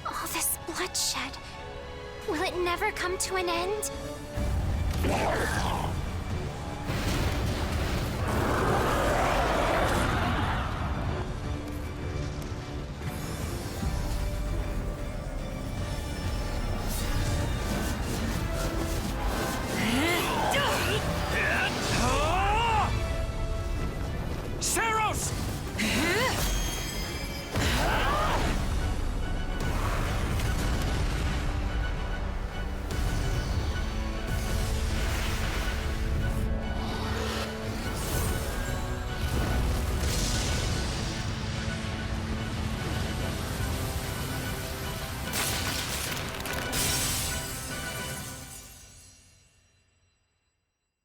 All this bloodshed. Will it never come to an end?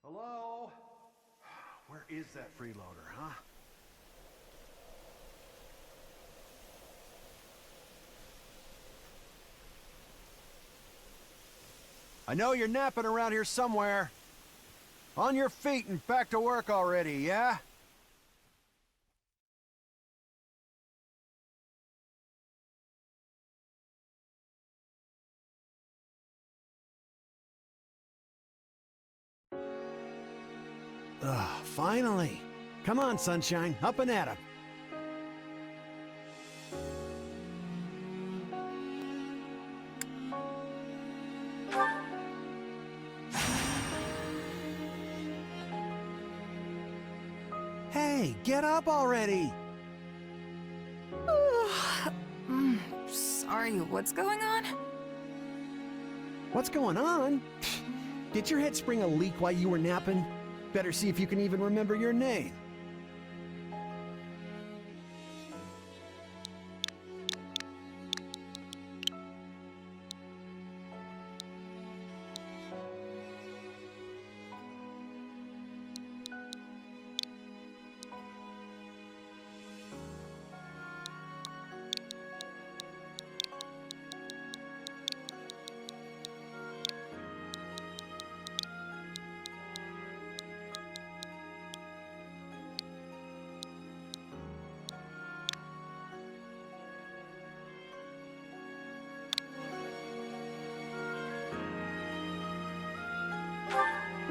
Hello? Where is that freeloader, huh? I know you're napping around here somewhere. On your feet and back to work already, yeah? Finally. Come on, Sunshine, up and at 'em. Hey, get up already! Sorry, what's going on? What's going on? Did your head spring a leak while you were napping? Better see if you can even remember your name.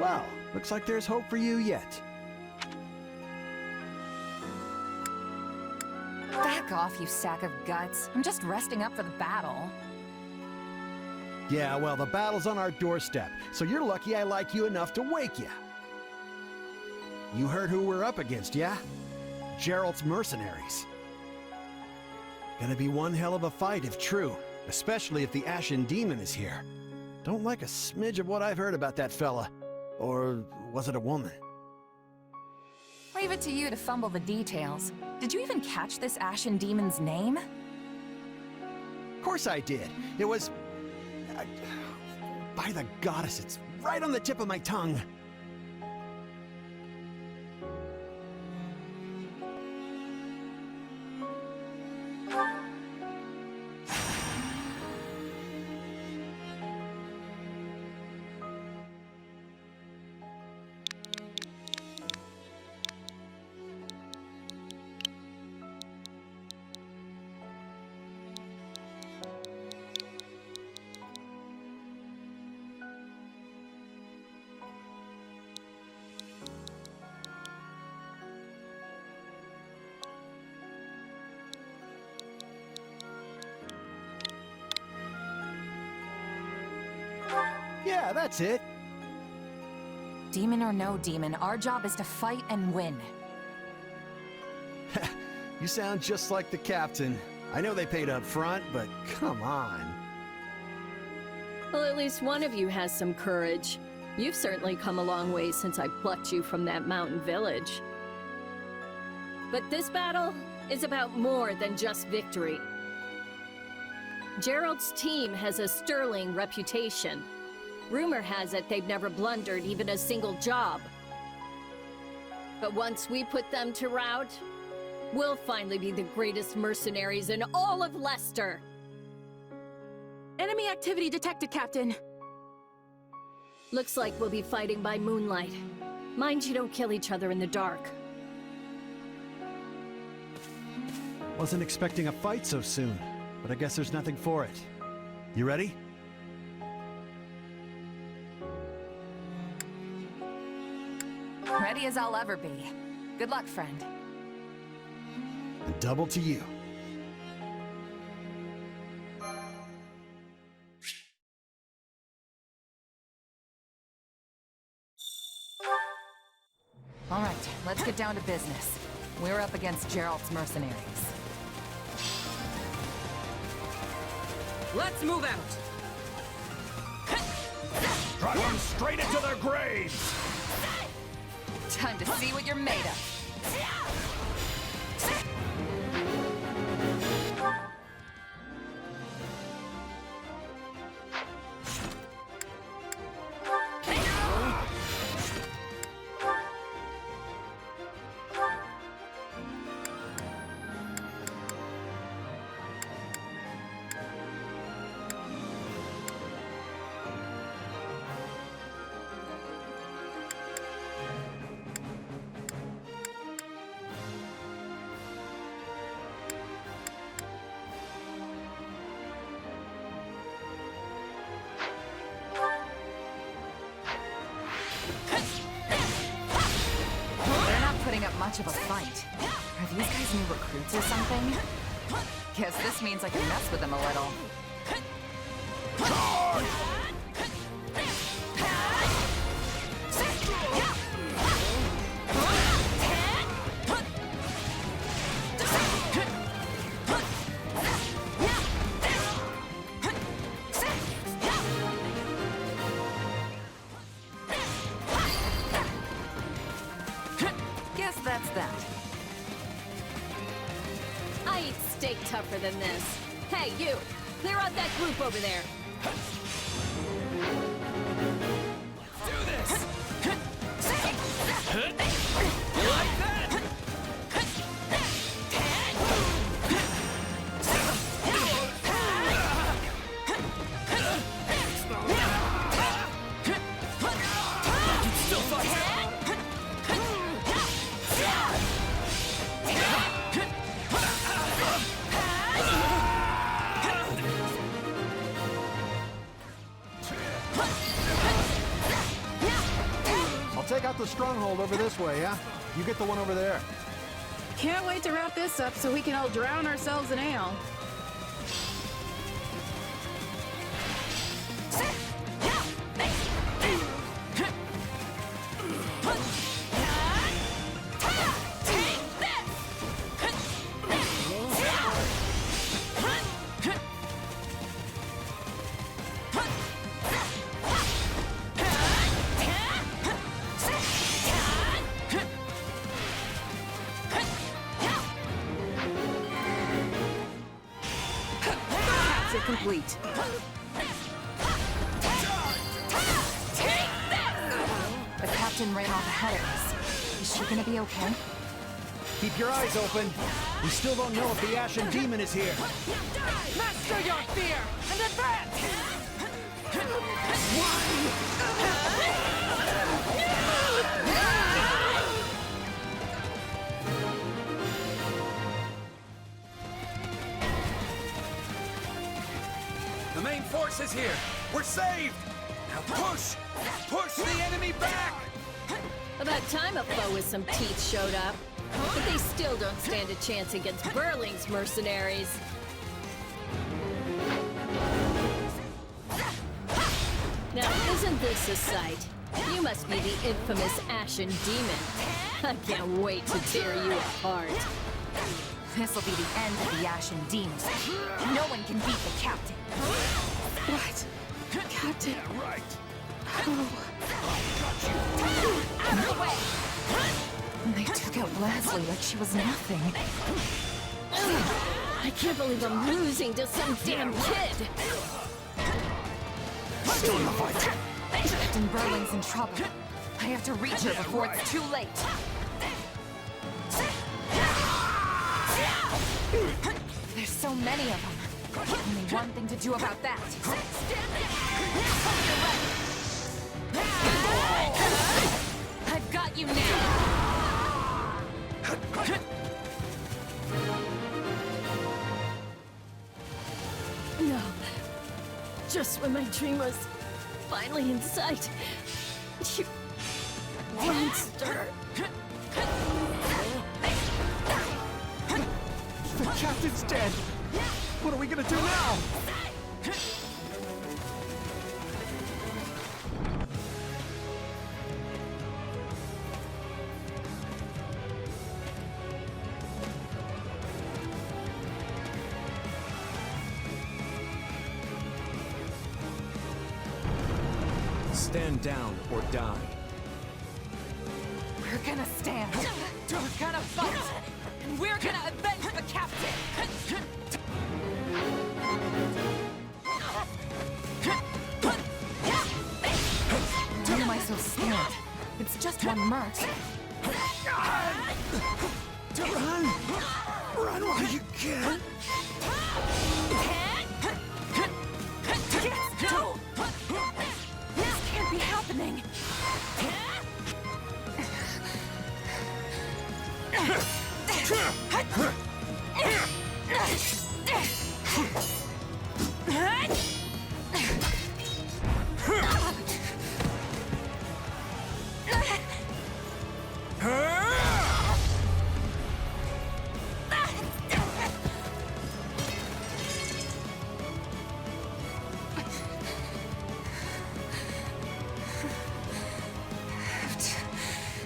Well, looks like there's hope for you yet. Back off, you sack of guts. I'm just resting up for the battle. Yeah, well, the battle's on our doorstep, so you're lucky I like you enough to wake you. You heard who we're up against, yeah? Gerald's mercenaries. Gonna be one hell of a fight if true, especially if the Ashen Demon is here. Don't like a smidge of what I've heard about that fella. Or was it a woman? Leave it to you to fumble the details. Did you even catch this Ashen Demon's name? Of course I did. It was... by the goddess, it's right on the tip of my tongue. Yeah, that's it. Demon or no demon, our job is to fight and win. You sound just like the captain. I know they paid up front, but come on. Well, at least one of you has some courage. You've certainly come a long way since I plucked you from that mountain village. But this battle is about more than just victory. Gerald's team has a sterling reputation. Rumor has it they've never blundered even a single job. But once we put them to rout, we'll finally be the greatest mercenaries in all of Leicester. Enemy activity detected, Captain. Looks like we'll be fighting by moonlight. Mind you don't kill each other in the dark. Wasn't expecting a fight so soon, but I guess there's nothing for it. You ready? Ready as I'll ever be. Good luck, friend. And double to you. All right, let's get down to business. We're up against Gerald's mercenaries. Let's move out. Drive them straight into their graves! Time to see what you're made of. Putting up much of a fight. Are these guys new recruits or something? Guess this means I can mess with them a little. Guess that's that. I eat steak tougher than this. Hey, you! Clear out that group over there! Do this! Like that! Still fight! stronghold over this way, yeah? You get the one over there. Can't wait to wrap this up so we can all drown ourselves in ale. Complete. The captain ran off ahead of us. Is she gonna be okay? Keep your eyes open. We still don't know if the Ashen Demon is here. Master your fear and advance! The main force is here! We're saved! Now push! Push the enemy back! About time a foe with some teeth showed up. But they still don't stand a chance against Burling's mercenaries. Now, isn't this a sight? You must be the infamous Ashen Demon. I can't wait to tear you apart. This'll be the end of the Ashen Demon. No one can beat the captain. What? Captain? Yeah, right! Out of the way! They took out Leslie like she was nothing. I can't believe I'm losing to some damn kid. Still in the fight. Captain Burling's in trouble. I have to reach her before it's too late. There's so many of them. Only one thing to do about that. I've got you now. No. Just when my dream was finally in sight. You monster. The captain's dead. What are we gonna do now? Stand down or die. We're gonna stand. We're gonna fight. And we're gonna avenge the captain. Why am I so scared? It's just one merc. Run! Run while you can! No! This can't be happening.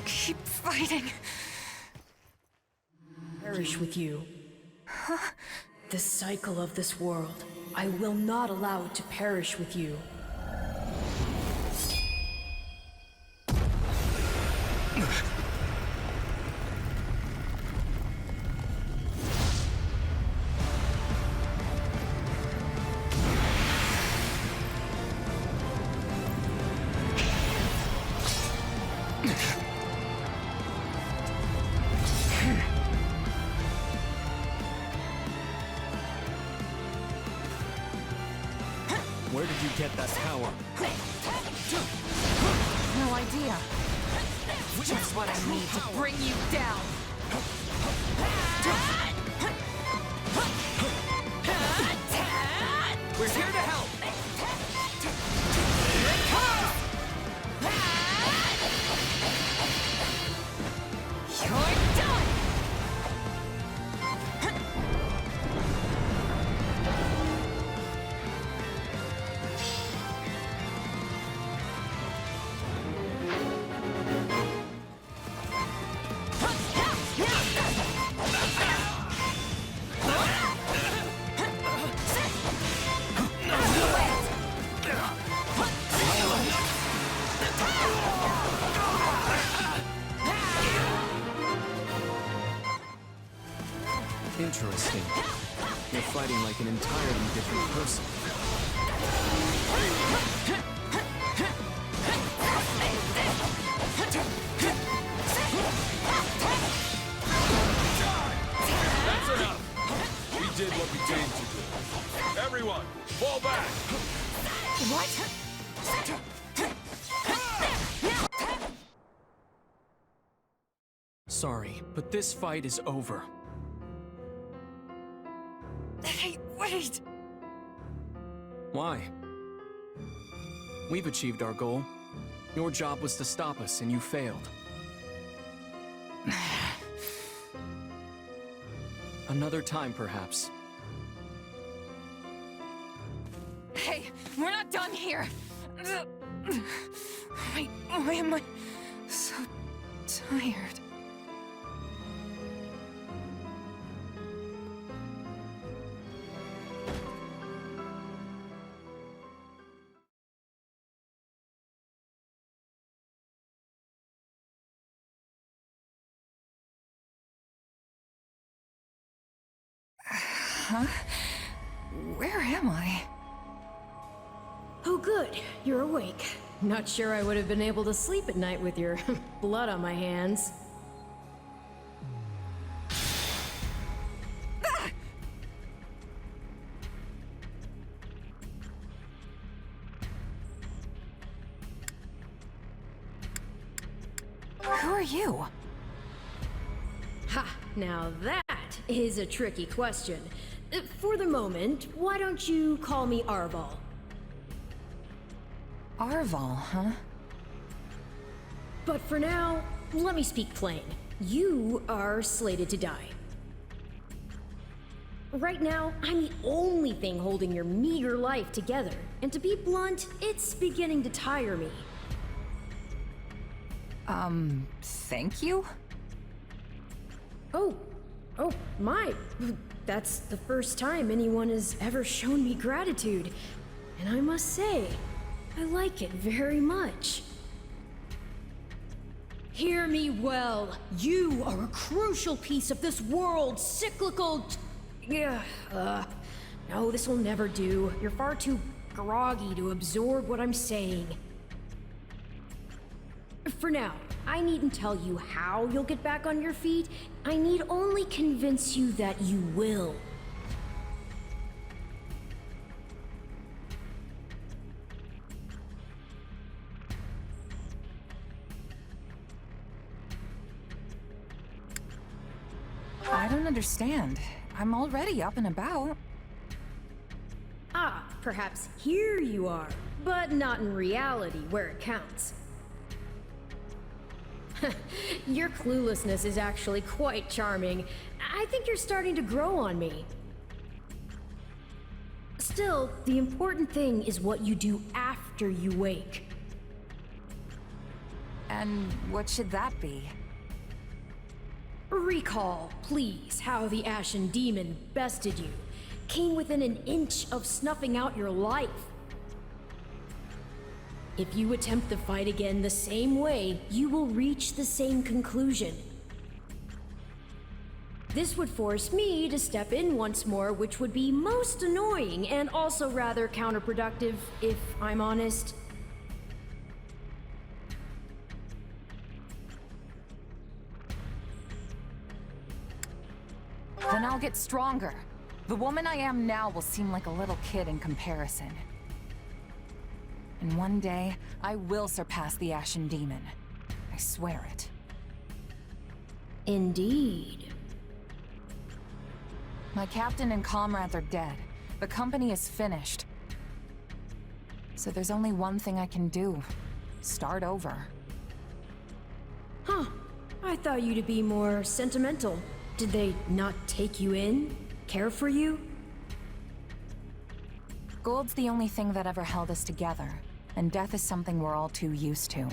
Keep fighting. Perish with you. The cycle of this world. I will not allow it to perish with you. Where did you get that power? No idea. Just what I need to bring you down. We're here to help! Interesting. You're fighting like an entirely different person. That's enough! We did what we came to do. Everyone, fall back! What? Sorry, but this fight is over. Hey, wait! Why? We've achieved our goal. Your job was to stop us, and you failed. Another time, perhaps. Hey, we're not done here! Why am I so tired? Huh? Where am I? Oh, good. You're awake. Not sure I would have been able to sleep at night with your blood on my hands. Who are you? Ha! Now that is a tricky question. For the moment, why don't you call me Arval? Arval, huh? But for now, let me speak plain. You are slated to die. Right now, I'm the only thing holding your meager life together, and to be blunt, it's beginning to tire me. Thank you? Oh, my. That's the first time anyone has ever shown me gratitude. And I must say, I like it very much. Hear me well. You are a crucial piece of this world's cyclical... No, this will never do. You're far too groggy to absorb what I'm saying. For now, I needn't tell you how you'll get back on your feet. I need only convince you that you will. I don't understand. I'm already up and about. Ah, perhaps here you are, but not in reality where it counts. Your cluelessness is actually quite charming. I think you're starting to grow on me. Still, the important thing is what you do after you wake. And what should that be? Recall, please, how the Ashen Demon bested you. Came within an inch of snuffing out your life. If you attempt the fight again the same way, you will reach the same conclusion. This would force me to step in once more, which would be most annoying and also rather counterproductive, if I'm honest. Then I'll get stronger. The woman I am now will seem like a little kid in comparison. And one day, I will surpass the Ashen Demon. I swear it. Indeed. My captain and comrades are dead. The company is finished. So there's only one thing I can do. Start over. Huh. I thought you to be more sentimental. Did they not take you in? Care for you? Gold's the only thing that ever held us together, and death is something we're all too used to.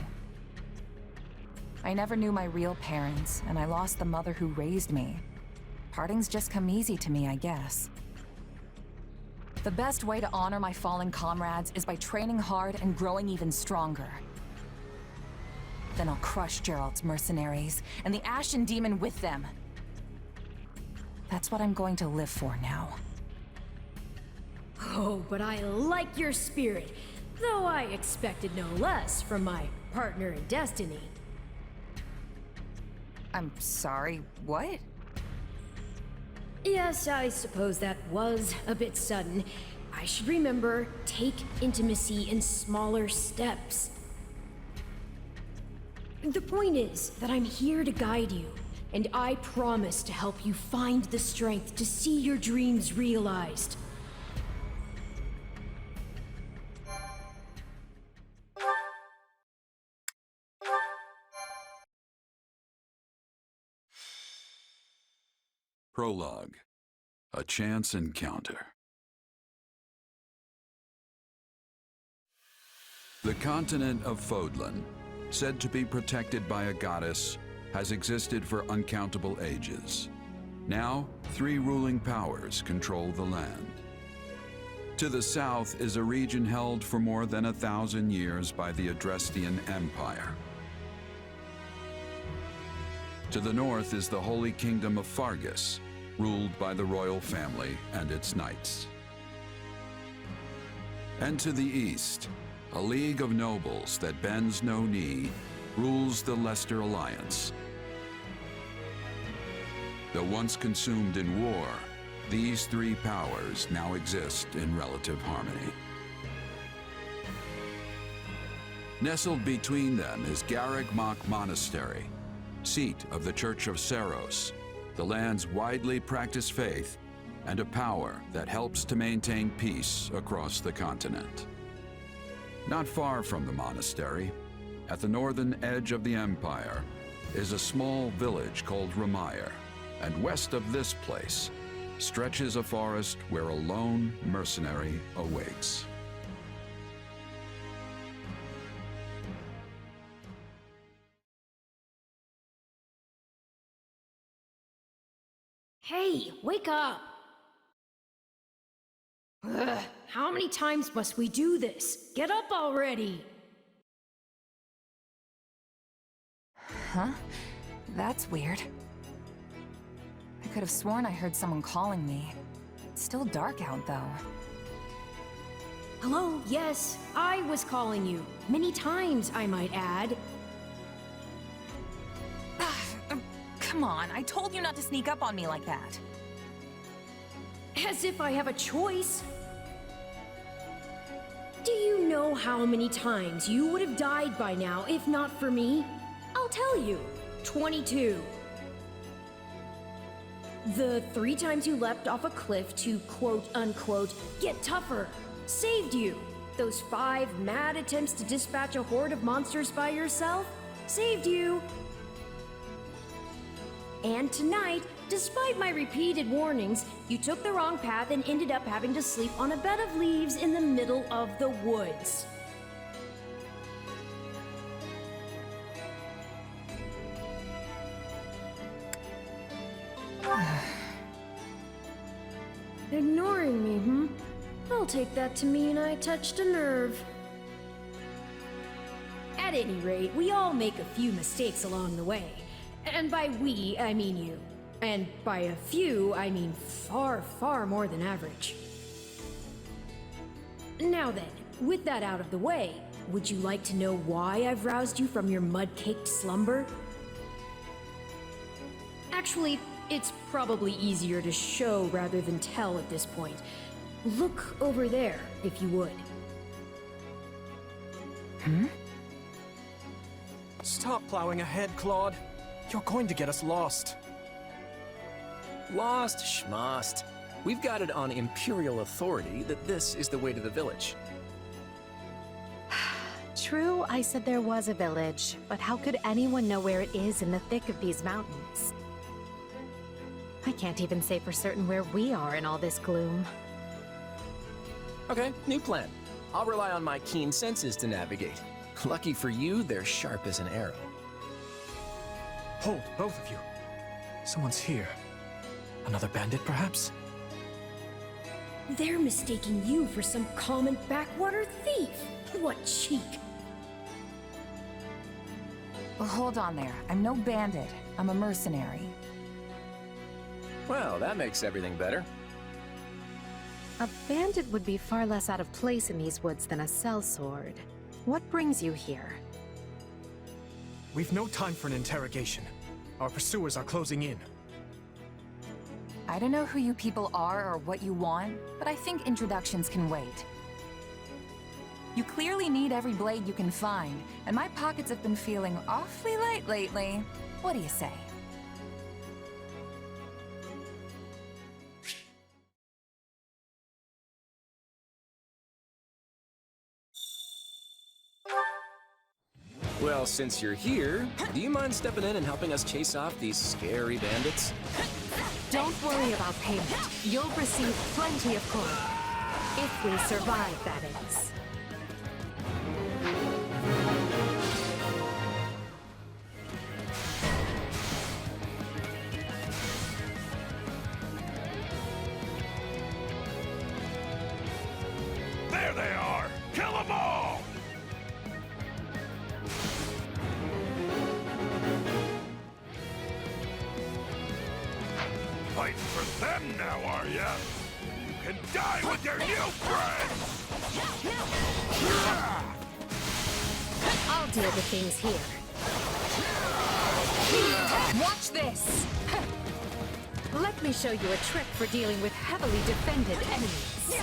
I never knew my real parents, and I lost the mother who raised me. Partings just come easy to me, I guess. The best way to honor my fallen comrades is by training hard and growing even stronger. Then I'll crush Gerald's mercenaries, and the Ashen Demon with them. That's what I'm going to live for now. Oh, but I like your spirit, though I expected no less from my partner in destiny. I'm sorry, what? Yes, I suppose that was a bit sudden. I should remember, take intimacy in smaller steps. The point is that I'm here to guide you, and I promise to help you find the strength to see your dreams realized. Prologue. A chance encounter. The continent of Fodlan, said to be protected by a goddess, has existed for uncountable ages. Now, 3 ruling powers control the land. To the south is a region held for more than 1,000 years by the Adrestian Empire. To the north is the Holy Kingdom of Fargus, ruled by the royal family and its knights. And to the east, a league of nobles that bends no knee rules the Leicester Alliance. Though once consumed in war, these 3 powers now exist in relative harmony. Nestled between them is Garreg Mach Monastery, seat of the Church of Seros, the land's widely practiced faith, and a power that helps to maintain peace across the continent. Not far from the monastery, at the northern edge of the empire, is a small village called Ramire, and west of this place stretches a forest where a lone mercenary awaits. Hey, wake up! Ugh, how many times must we do this? Get up already! Huh? That's weird. I could have sworn I heard someone calling me. It's still dark out, though. Hello, yes, I was calling you. Many times, I might add. Come on, I told you not to sneak up on me like that. As if I have a choice. Do you know how many times you would have died by now if not for me? I'll tell you. 22. The 3 times you leapt off a cliff to quote-unquote get tougher saved you. Those 5 mad attempts to dispatch a horde of monsters by yourself saved you. And tonight, despite my repeated warnings, you took the wrong path and ended up having to sleep on a bed of leaves in the middle of the woods. Ignoring me, hmm? I'll take that to mean I touched a nerve. At any rate, we all make a few mistakes along the way. And by we, I mean you. And by a few, I mean far, far more than average. Now then, with that out of the way, would you like to know why I've roused you from your mud-caked slumber? Actually, it's probably easier to show rather than tell at this point. Look over there, if you would. Hmm? Stop plowing ahead, Claude. You're going to get us lost. Lost schmost. We've got it on Imperial authority that this is the way to the village. True, I said there was a village, but how could anyone know where it is in the thick of these mountains? I can't even say for certain where we are in all this gloom. Okay, new plan. I'll rely on my keen senses to navigate. Lucky for you, they're sharp as an arrow. Hold, both of you. Someone's here. Another bandit, perhaps? They're mistaking you for some common backwater thief. What cheek! Well, hold on there. I'm no bandit. I'm a mercenary. Well, that makes everything better. A bandit would be far less out of place in these woods than a sellsword. What brings you here? We've no time for an interrogation. Our pursuers are closing in. I don't know who you people are or what you want, but I think introductions can wait. You clearly need every blade you can find, and my pockets have been feeling awfully light lately. What do you say? Well, since you're here, do you mind stepping in and helping us chase off these scary bandits? Don't worry about payment. You'll receive plenty of coin. If we survive, that is. There they are! Kill them all! Fighting for them now, are ya? You can die with your new friends! I'll deal with things here. Watch this! Let me show you a trick for dealing with heavily defended enemies.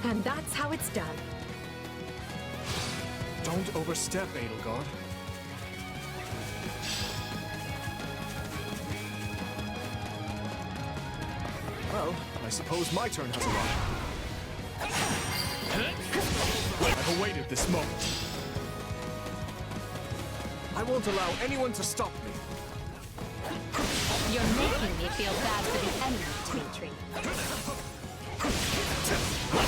And that's how it's done. Don't overstep, Edelgard. Well, I suppose my turn has arrived. I've awaited this moment. I won't allow anyone to stop me. You're making me feel bad for the enemy, Dimitri.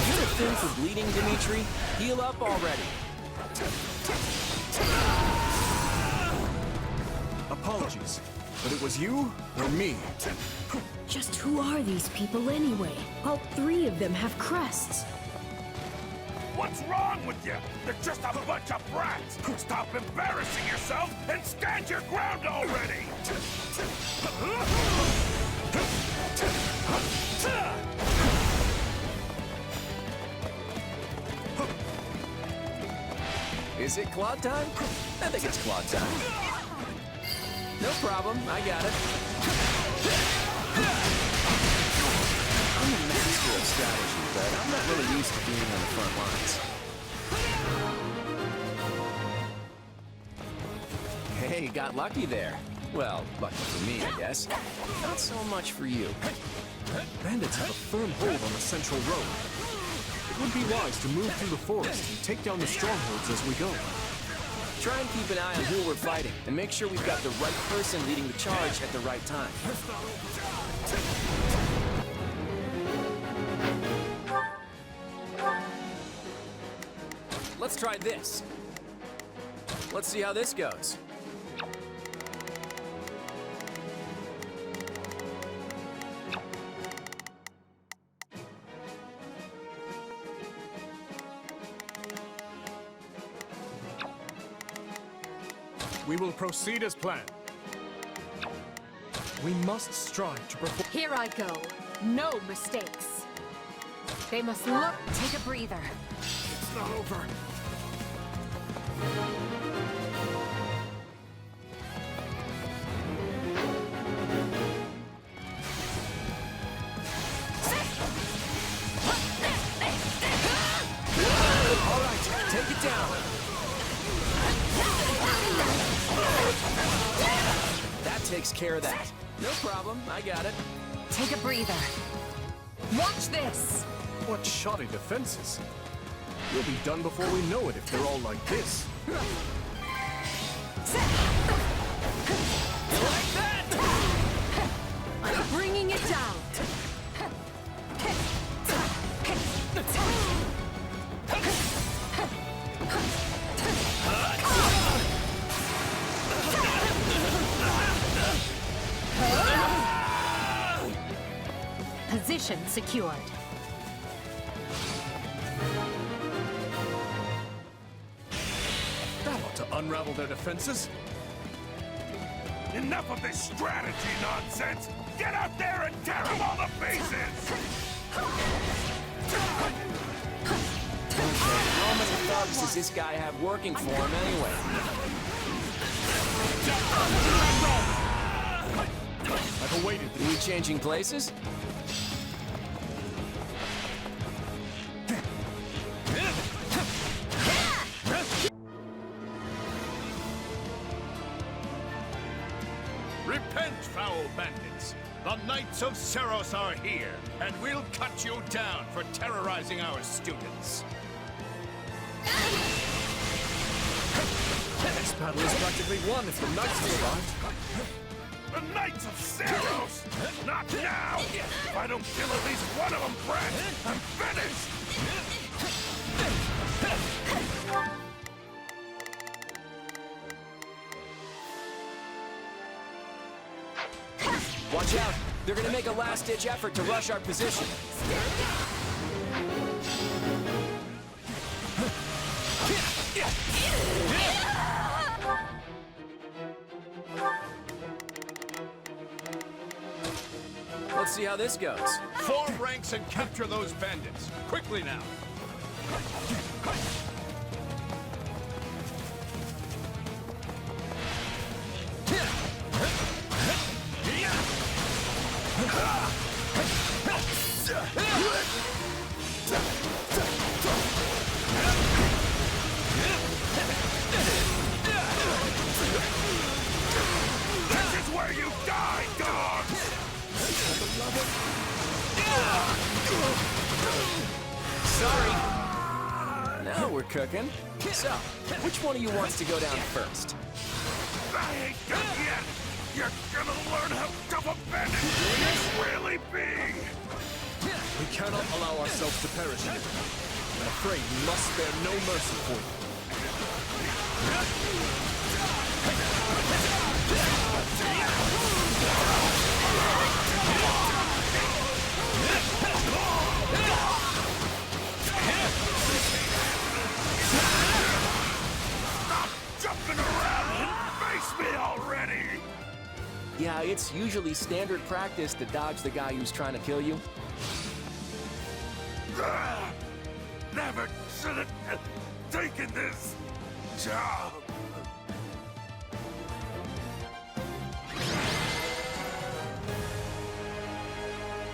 You're a thing for bleeding, Dimitri. Heal up already. Apologies, but it was you or me. Just who are these people anyway? All three of them have crests. What's wrong with you? They're just a bunch of brats! Stop embarrassing yourself and stand your ground already! Is it Claude time? I think it's Claude time. No problem, I got it. I'm a master of strategy, but I'm not really used to being on the front lines. Hey, got lucky there. Well, lucky for me, I guess. Not so much for you. Bandits have a firm hold on the central road. It would be wise to move through the forest and take down the strongholds as we go. Try and keep an eye on who we're fighting, and make sure we've got the right person leading the charge at the right time. Let's try this. Let's see how this goes. We will proceed as planned. We must strive to perform. Here I go. No mistakes. They must look. Take a breather. It's not over. All right, take it down. That takes care of that. No problem, I got it. Take a breather. Watch this! What shoddy defenses. We'll be done before we know it if they're all like this. Like that! I'm bringing it down. Position secured. That Want to unravel their defenses? Enough of this strategy nonsense! Get out there and tear them all to pieces! How many thugs does this guy have working for him anyway? I've awaited Are we changing places? Repent, foul bandits! The Knights of Seros are here, and we'll cut you down for terrorizing our students. This battle is practically won if the Knights have arrived. The Knights of Seros! Not now! If I don't kill at least one of them, Brad, I'm finished! Watch out! They're gonna make a last-ditch effort to rush our position. Let's see how this goes. Form ranks and capture those bandits. Quickly now. This is where you die, dogs! Sorry. Now we're cooking. So, which one of you wants to go down first? I ain't done yet! You're gonna learn how tough a bandit can really be! We cannot allow ourselves to perish here. I'm afraid we must spare no mercy for you. Stop jumping around and face me already! Yeah, it's usually standard practice to dodge the guy who's trying to kill you. Never should have taken this job.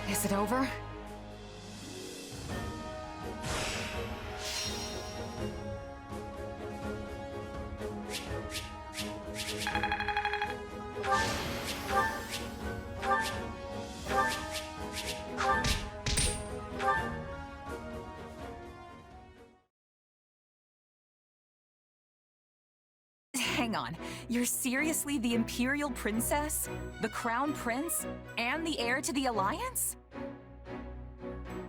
Is it over? Hang on, you're seriously the Imperial Princess? The Crown Prince? And the heir to the Alliance?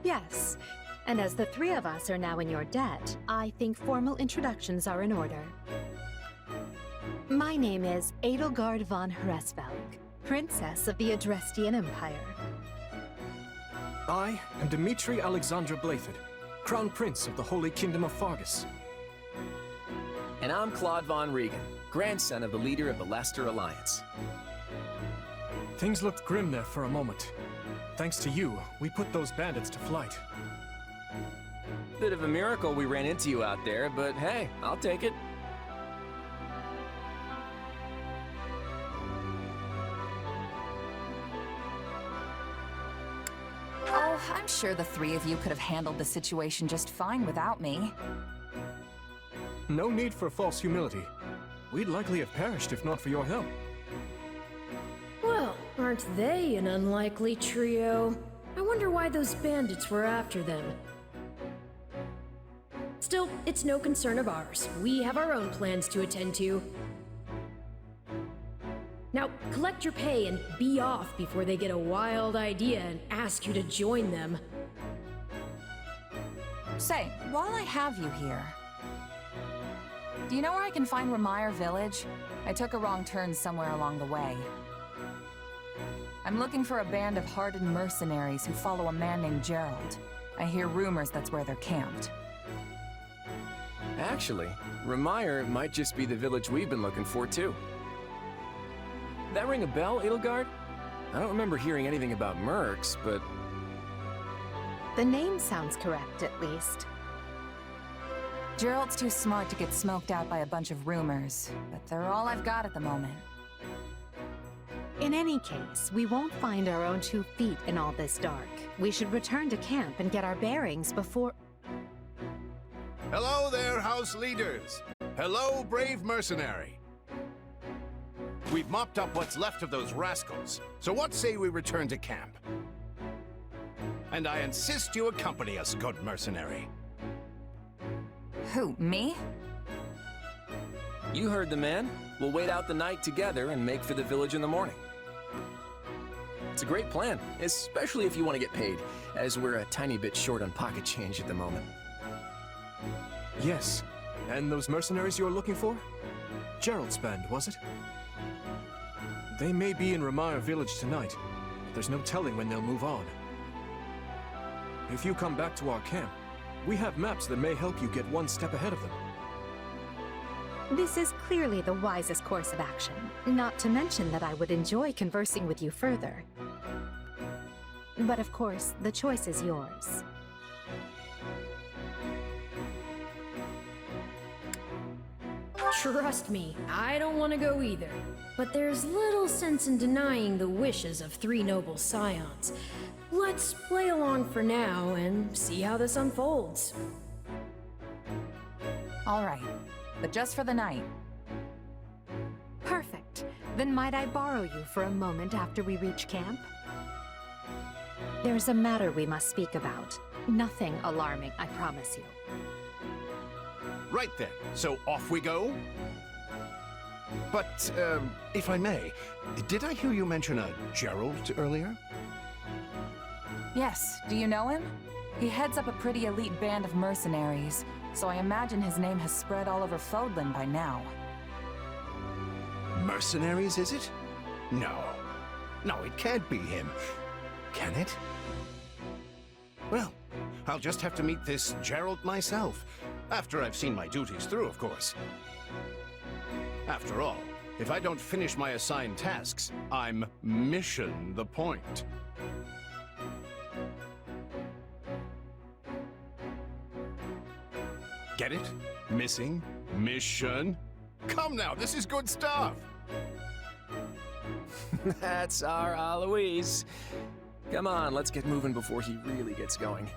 Yes. And as the three of us are now in your debt, I think formal introductions are in order. My name is Edelgard von Hresvelg, Princess of the Adrestian Empire. I am Dmitri Alexandra Blathid, Crown Prince of the Holy Kingdom of Fargus. And I'm Claude von Regan, grandson of the leader of the Leicester Alliance. Things looked grim there for a moment. Thanks to you, we put those bandits to flight. Bit of a miracle we ran into you out there, but hey, I'll take it. Oh, I'm sure the three of you could have handled the situation just fine without me. No need for false humility. We'd likely have perished if not for your help. Well, aren't they an unlikely trio? I wonder why those bandits were after them. Still, it's no concern of ours. We have our own plans to attend to. Now, collect your pay and be off before they get a wild idea and ask you to join them. Say, while I have you here, do you know where I can find Ramire Village? I took a wrong turn somewhere along the way. I'm looking for a band of hardened mercenaries who follow a man named Gerald. I hear rumors that's where they're camped. Actually, Remire might just be the village we've been looking for, too. That ring a bell, Edelgard? I don't remember hearing anything about mercs, but... The name sounds correct, at least. Gerald's too smart to get smoked out by a bunch of rumors, but they're all I've got at the moment. In any case, we won't find our own 2 feet in all this dark. We should return to camp and get our bearings before... Hello there, house leaders. Hello, brave mercenary. We've mopped up what's left of those rascals, so what say we return to camp? And I insist you accompany us, good mercenary. Who, me? You heard the man. We'll wait out the night together and make for the village in the morning. It's a great plan, especially if you want to get paid, as we're a tiny bit short on pocket change at the moment. Yes. And those mercenaries you're looking for? Gerald's band, was it? They may be in Remire village tonight. There's no telling when they'll move on. If you come back to our camp, we have maps that may help you get one step ahead of them. This is clearly the wisest course of action. Not to mention that I would enjoy conversing with you further. But of course, the choice is yours. Trust me, I don't want to go either. But there's little sense in denying the wishes of 3 noble scions. Let's play along for now and see how this unfolds. All right, but just for the night. Perfect. Then might I borrow you for a moment after we reach camp? There's a matter we must speak about. Nothing alarming, I promise you. Right then, so off we go? But, if I may, did I hear you mention a Gerald earlier? Yes, do you know him? He heads up a pretty elite band of mercenaries, so I imagine his name has spread all over Fodlan by now. Mercenaries, is it? No. No, it can't be him. Can it? Well, I'll just have to meet this Gerald myself. After I've seen my duties through, of course. After all, if I don't finish my assigned tasks, I'm mission the point. Get it? Missing? Mission? Come now, this is good stuff! That's our Aloise. Come on, let's get moving before he really gets going.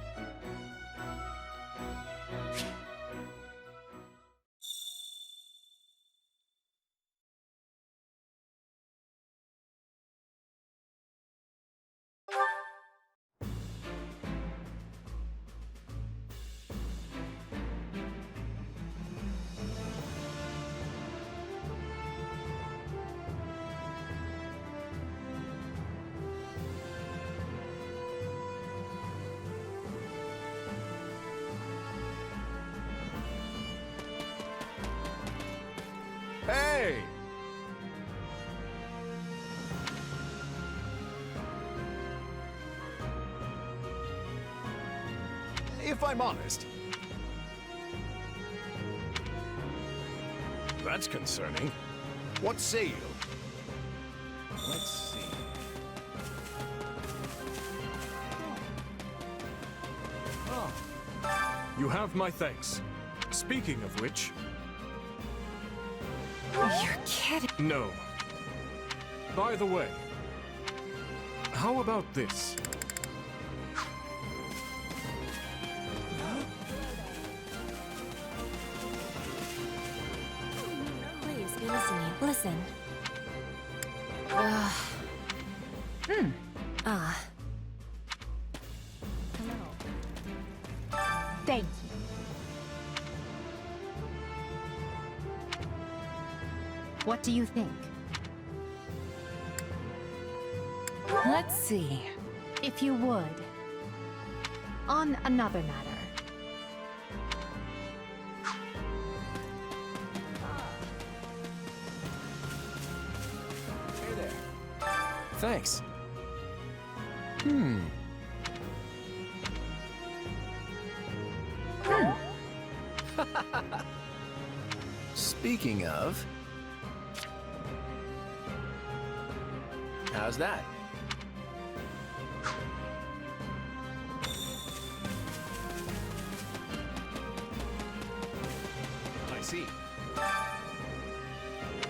Hey! If I'm honest, that's concerning. What say you? Let's see. You have my thanks. Speaking of which... You're kidding. No. By the way, how about this? Please, listen. Thank you. What do you think? Let's see. If you would. On another matter. Hey there. Thanks. Speaking of... How's that? I see.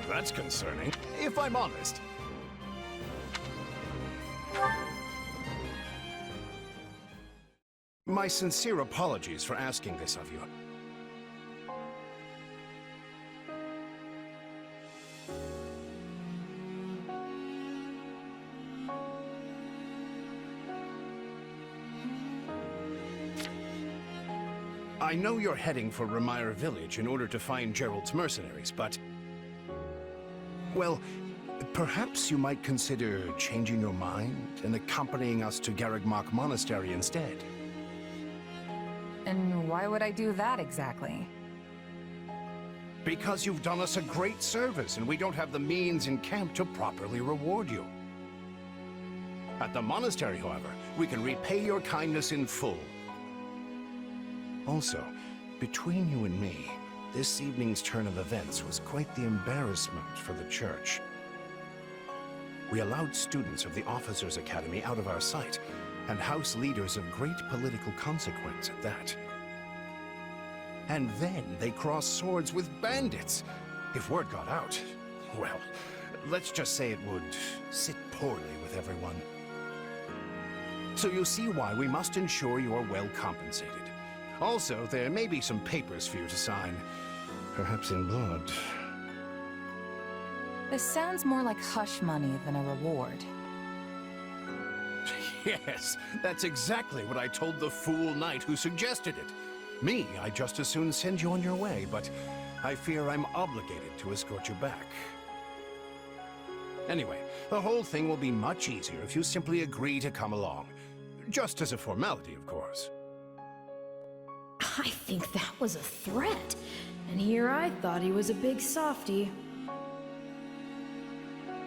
That's concerning, if I'm honest. My sincere apologies for asking this of you. I know you're heading for Remire Village in order to find Gerald's mercenaries, but... well, perhaps you might consider changing your mind and accompanying us to Garreg Mach Monastery instead. And why would I do that exactly? Because you've done us a great service, and we don't have the means in camp to properly reward you. At the monastery, however, we can repay your kindness in full. Also, between you and me, this evening's turn of events was quite the embarrassment for the church. We allowed students of the Officers' Academy out of our sight, and house leaders of great political consequence at that. And then they crossed swords with bandits. If word got out, well, let's just say it would sit poorly with everyone. So you see why we must ensure you are well compensated. Also, there may be some papers for you to sign, perhaps in blood. This sounds more like hush money than a reward. Yes, that's exactly what I told the fool knight who suggested it. Me, I'd just as soon send you on your way, but I fear I'm obligated to escort you back. Anyway, the whole thing will be much easier if you simply agree to come along. Just as a formality, of course. I think that was a threat. And here I thought he was a big softy.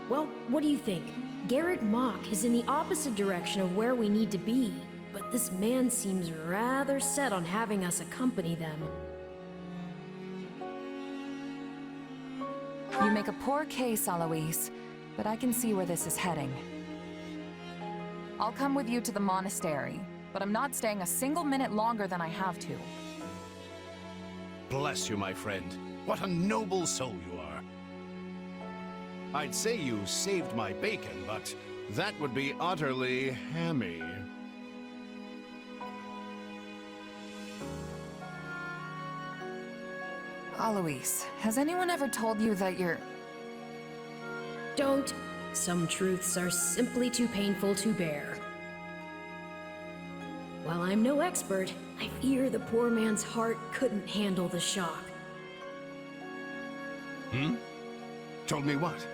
Well, what do you think? Garreg Mach is in the opposite direction of where we need to be, but this man seems rather set on having us accompany them. You make a poor case, Alois, but I can see where this is heading. I'll come with you to the monastery, but I'm not staying a single minute longer than I have to. Bless you, my friend. What a noble soul you are. I'd say you saved my bacon, but that would be utterly hammy. Alois, has anyone ever told you that you're... Don't. Some truths are simply too painful to bear. While I'm no expert, I fear the poor man's heart couldn't handle the shock. Told me what?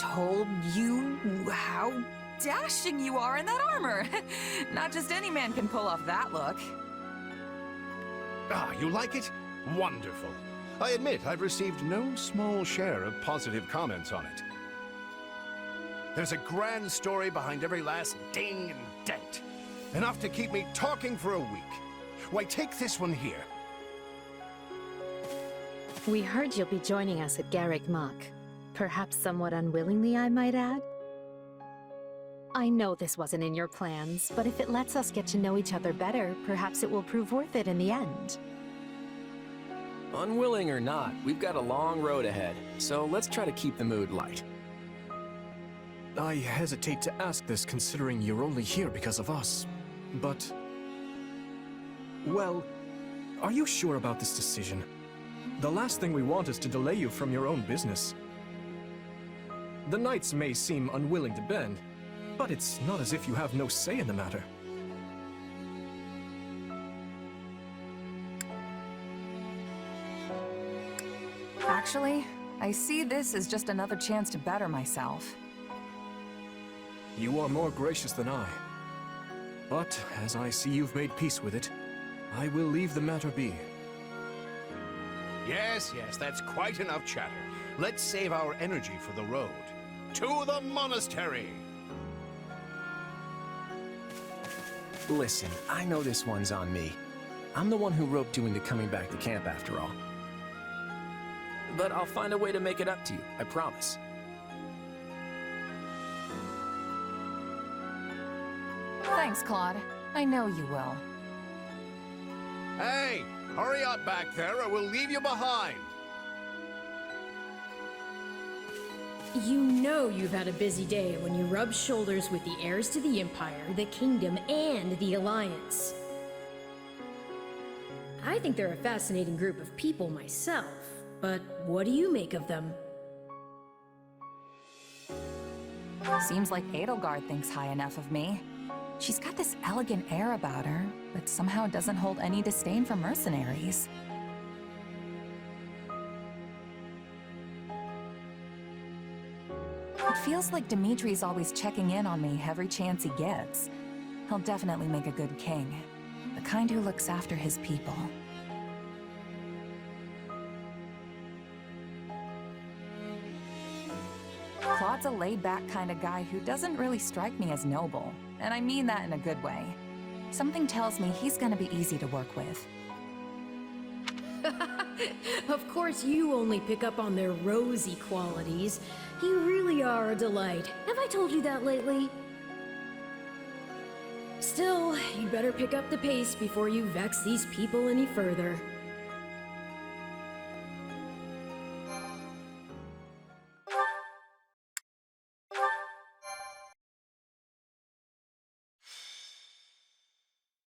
Told you how dashing you are in that armor. Not just any man can pull off that look. Ah, you like it? Wonderful. I admit I've received no small share of positive comments on it. There's a grand story behind every last ding and dent. Enough to keep me talking for a week. Why, take this one here. We heard you'll be joining us at Garreg Mach. Perhaps somewhat unwillingly, I might add. I know this wasn't in your plans, but if it lets us get to know each other better, perhaps it will prove worth it in the end. Unwilling or not, we've got a long road ahead, so let's try to keep the mood light. I hesitate to ask this considering you're only here because of us, but... well, are you sure about this decision? The last thing we want is to delay you from your own business. The knights may seem unwilling to bend, but it's not as if you have no say in the matter. Actually, I see this as just another chance to better myself. You are more gracious than I. But, as I see you've made peace with it, I will leave the matter be. Yes, that's quite enough chatter. Let's save our energy for the road. To the monastery! Listen, I know this one's on me. I'm the one who roped you into coming back to camp after all. but I'll find a way to make it up to you, I promise. Thanks, Claude. I know you will. Hey, hurry up back there or we'll leave you behind. You know you've had a busy day when you rub shoulders with the heirs to the Empire, the Kingdom, and the Alliance. I think they're a fascinating group of people myself, but what do you make of them? Seems like Edelgard thinks high enough of me. She's got this elegant air about her, but somehow doesn't hold any disdain for mercenaries. It feels like Dimitri's always checking in on me every chance he gets. He'll definitely make a good king. The kind who looks after his people. Claude's a laid-back kind of guy who doesn't really strike me as noble, and I mean that in a good way. Something tells me he's gonna be easy to work with. Of course you only pick up on their rosy qualities. You really are a delight. Have I told you that lately? Still, you'd better pick up the pace before you vex these people any further.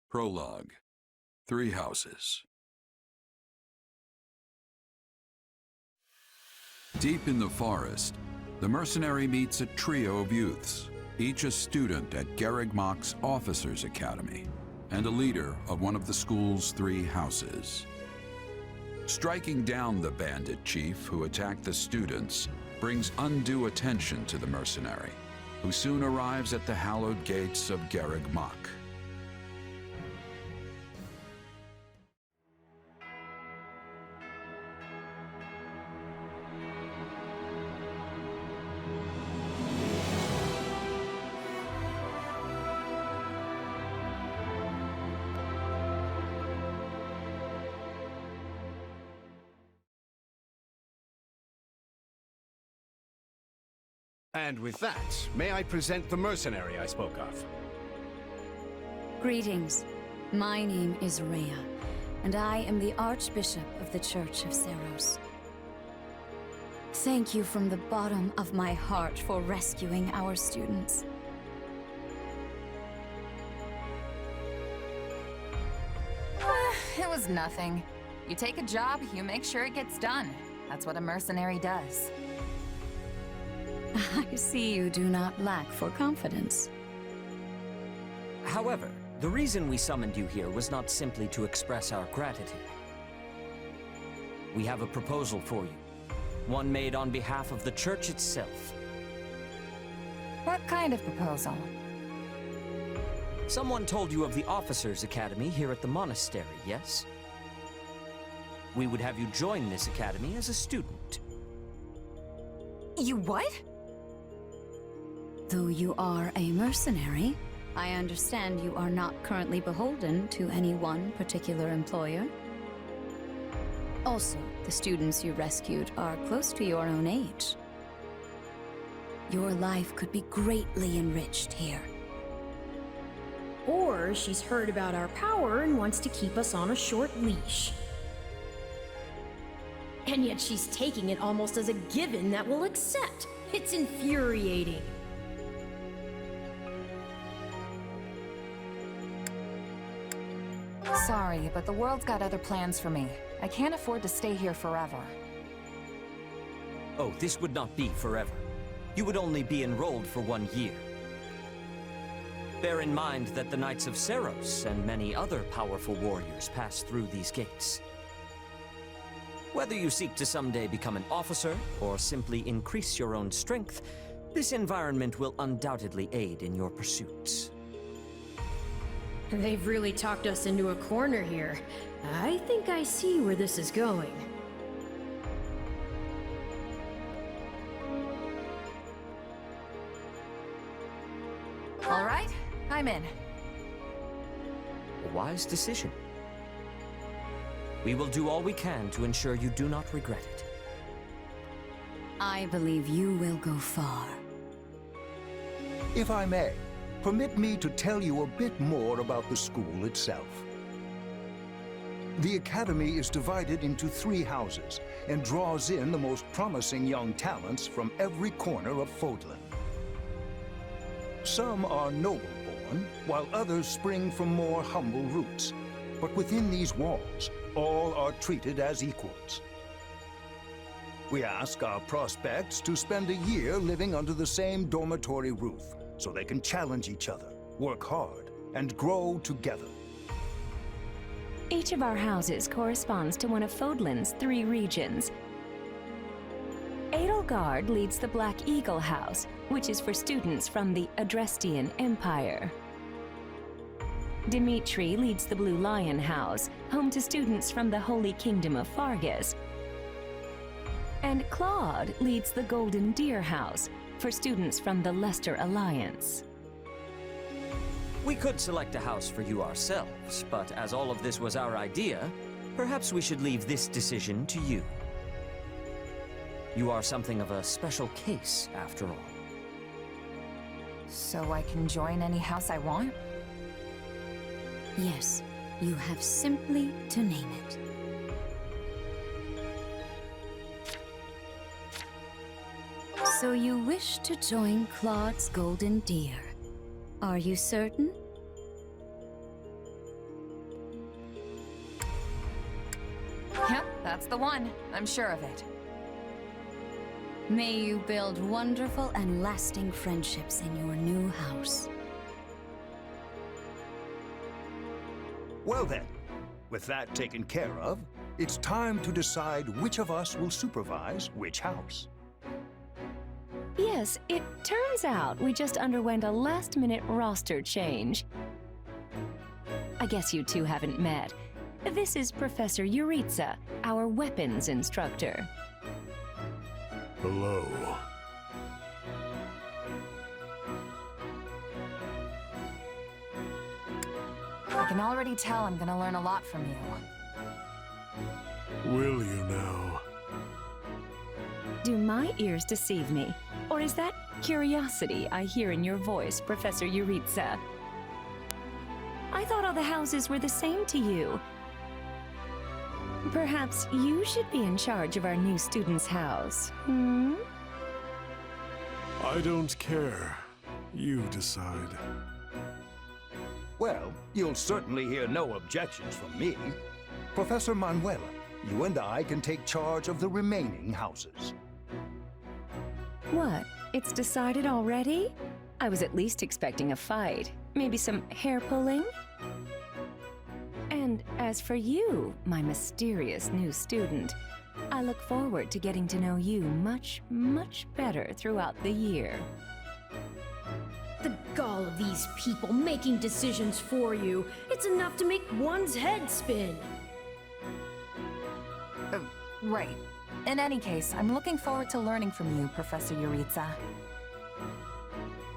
Prologue. 3 houses. Deep in the forest, the mercenary meets a trio of youths, each a student at Garreg Mach's Officers' Academy, and a leader of one of the school's 3 houses. Striking down the bandit chief who attacked the students brings undue attention to the mercenary, who soon arrives at the hallowed gates of Garreg Mach. And with that, may I present the mercenary I spoke of? Greetings. My name is Rhea, and I am the Archbishop of the Church of Seros. Thank you from the bottom of my heart for rescuing our students. It was nothing. You take a job, you make sure it gets done. That's what a mercenary does. I see you do not lack for confidence. However, the reason we summoned you here was not simply to express our gratitude. We have a proposal for you, one made on behalf of the church itself. What kind of proposal? Someone told you of the Officers' Academy here at the monastery, yes? We would have you join this academy as a student. You what? Though you are a mercenary, I understand you are not currently beholden to any one particular employer. Also, the students you rescued are close to your own age. Your life could be greatly enriched here. Or she's heard about our power and wants to keep us on a short leash. And yet she's taking it almost as a given that we'll accept. It's infuriating. Sorry, but the world's got other plans for me. I can't afford to stay here forever. Oh, this would not be forever. You would only be enrolled for 1 year. Bear in mind that the Knights of Seros and many other powerful warriors pass through these gates. Whether you seek to someday become an officer, or simply increase your own strength, this environment will undoubtedly aid in your pursuits. They've really talked us into a corner here. I think I see where this is going. All right, I'm in. A wise decision. We will do all we can to ensure you do not regret it. I believe you will go far. If I may, permit me to tell you a bit more about the school itself. The Academy is divided into 3 houses and draws in the most promising young talents from every corner of Fodlan. Some are noble-born, while others spring from more humble roots. But within these walls, all are treated as equals. We ask our prospects to spend a year living under the same dormitory roof, so they can challenge each other, work hard, and grow together. Each of our houses corresponds to one of Fodlan's 3 regions. Edelgard leads the Black Eagle House, which is for students from the Adrestian Empire. Dimitri leads the Blue Lion House, home to students from the Holy Kingdom of Fargus. And Claude leads the Golden Deer House, for students from the Leicester Alliance. We could select a house for you ourselves, but as all of this was our idea, perhaps we should leave this decision to you. You are something of a special case, after all. So I can join any house I want? Yes, you have simply to name it. So you wish to join Claude's Golden Deer. Are you certain? Yep, that's the one. I'm sure of it. May you build wonderful and lasting friendships in your new house. Well then, with that taken care of, it's time to decide which of us will supervise which house. Yes, it turns out we just underwent a last-minute roster change. I guess you two haven't met. This is Professor Yuritsa, our weapons instructor. Hello. I can already tell I'm gonna learn a lot from you. Will you now? Do my ears deceive me? Or is that curiosity I hear in your voice, Professor Yuritsa? I thought all the houses were the same to you. Perhaps you should be in charge of our new student's house, hmm? I don't care. You decide. Well, you'll certainly hear no objections from me. Professor Manuela, you and I can take charge of the remaining houses. What? It's decided already? I was at least expecting a fight. Maybe some hair pulling? And as for you, my mysterious new student, I look forward to getting to know you much, much better throughout the year. The gall of these people making decisions for you. It's enough to make one's head spin. Right. In any case, I'm looking forward to learning from you, Professor Yuritsa.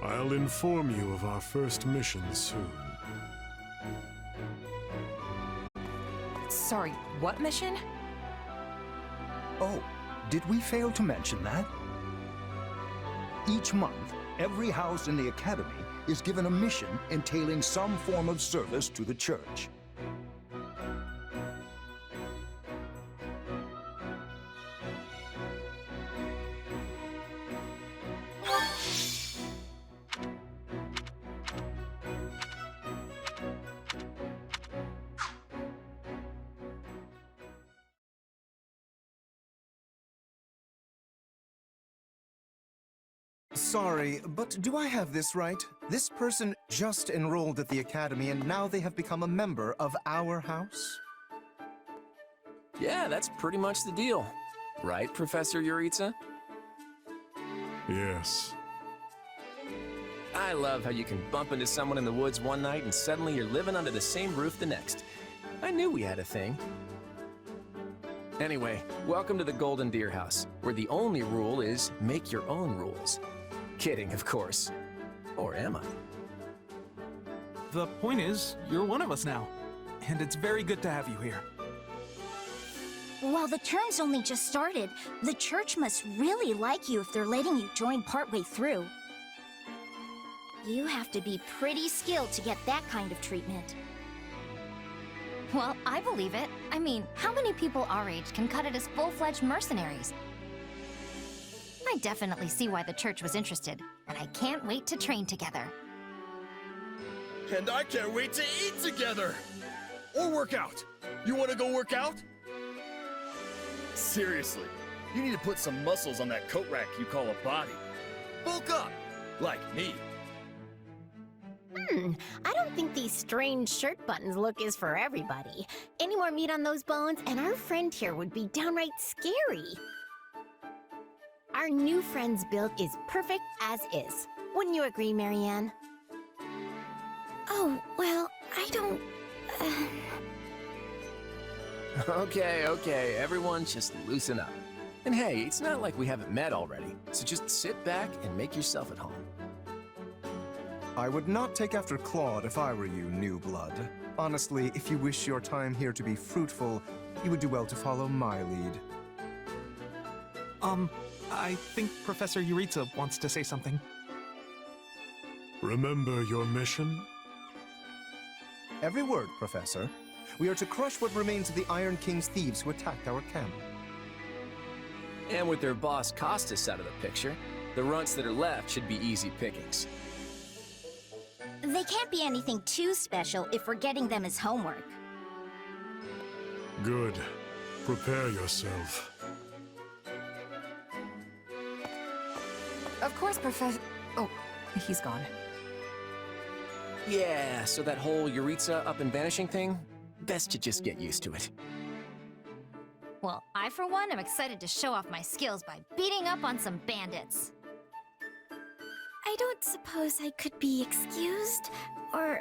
I'll inform you of our first mission soon. Sorry, what mission? Oh, did we fail to mention that? Each month, every house in the Academy is given a mission entailing some form of service to the Church. Sorry, but do I have this right? This person just enrolled at the Academy and now they have become a member of our house? Yeah, that's pretty much the deal. Right, Professor Yuritsa? Yes. I love how you can bump into someone in the woods one night and suddenly you're living under the same roof the next. I knew we had a thing. Anyway, welcome to the Golden Deer House, where the only rule is make your own rules. Kidding, of course. Or am I? The point is, you're one of us now. And it's very good to have you here. While the term's only just started, the church must really like you if they're letting you join partway through. You have to be pretty skilled to get that kind of treatment. Well, I believe it. I mean, how many people our age can cut it as full-fledged mercenaries? I definitely see why the church was interested, and I can't wait to train together. And I can't wait to eat together! Or work out. You want to go work out? Seriously, you need to put some muscles on that coat rack you call a body. Bulk up, like me. I don't think these strange shirt buttons look is for everybody. Any more meat on those bones, and our friend here would be downright scary. Our new friend's build is perfect as is. Wouldn't you agree, Marianne? Oh, well, I don't... Okay, everyone just loosen up. And hey, it's not like we haven't met already, so just sit back and make yourself at home. I would not take after Claude if I were you, new blood. Honestly, if you wish your time here to be fruitful, you would do well to follow my lead. I think Professor Yuritsa wants to say something. Remember your mission? Every word, Professor. We are to crush what remains of the Iron King's thieves who attacked our camp. And with their boss Costas out of the picture, the runts that are left should be easy pickings. They can't be anything too special if we're getting them as homework. Good. Prepare yourself. Of course, Professor... Oh, he's gone. Yeah, so that whole Yuritsa up and vanishing thing, best to just get used to it. Well, I for one am excited to show off my skills by beating up on some bandits. I don't suppose I could be excused, or,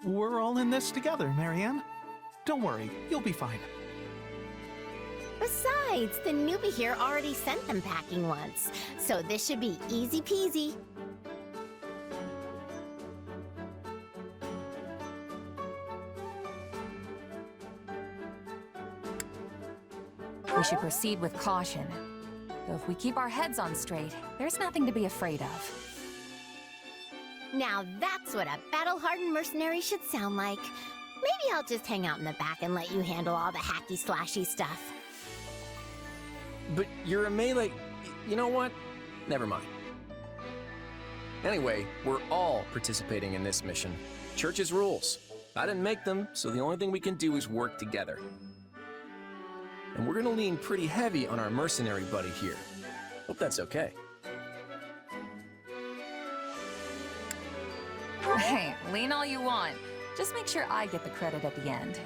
We're all in this together, Marianne. Don't worry, you'll be fine. Besides, the newbie here already sent them packing once, so this should be easy peasy. We should proceed with caution. Though if we keep our heads on straight, there's nothing to be afraid of. Now that's what a battle-hardened mercenary should sound like. Maybe I'll just hang out in the back and let you handle all the hacky-slashy stuff. But you're a melee... You know what? Never mind. Anyway, we're all participating in this mission. Church's rules. I didn't make them, so the only thing we can do is work together. And we're gonna lean pretty heavy on our mercenary buddy here. Hope that's okay. Hey, lean all you want. Just make sure I get the credit at the end.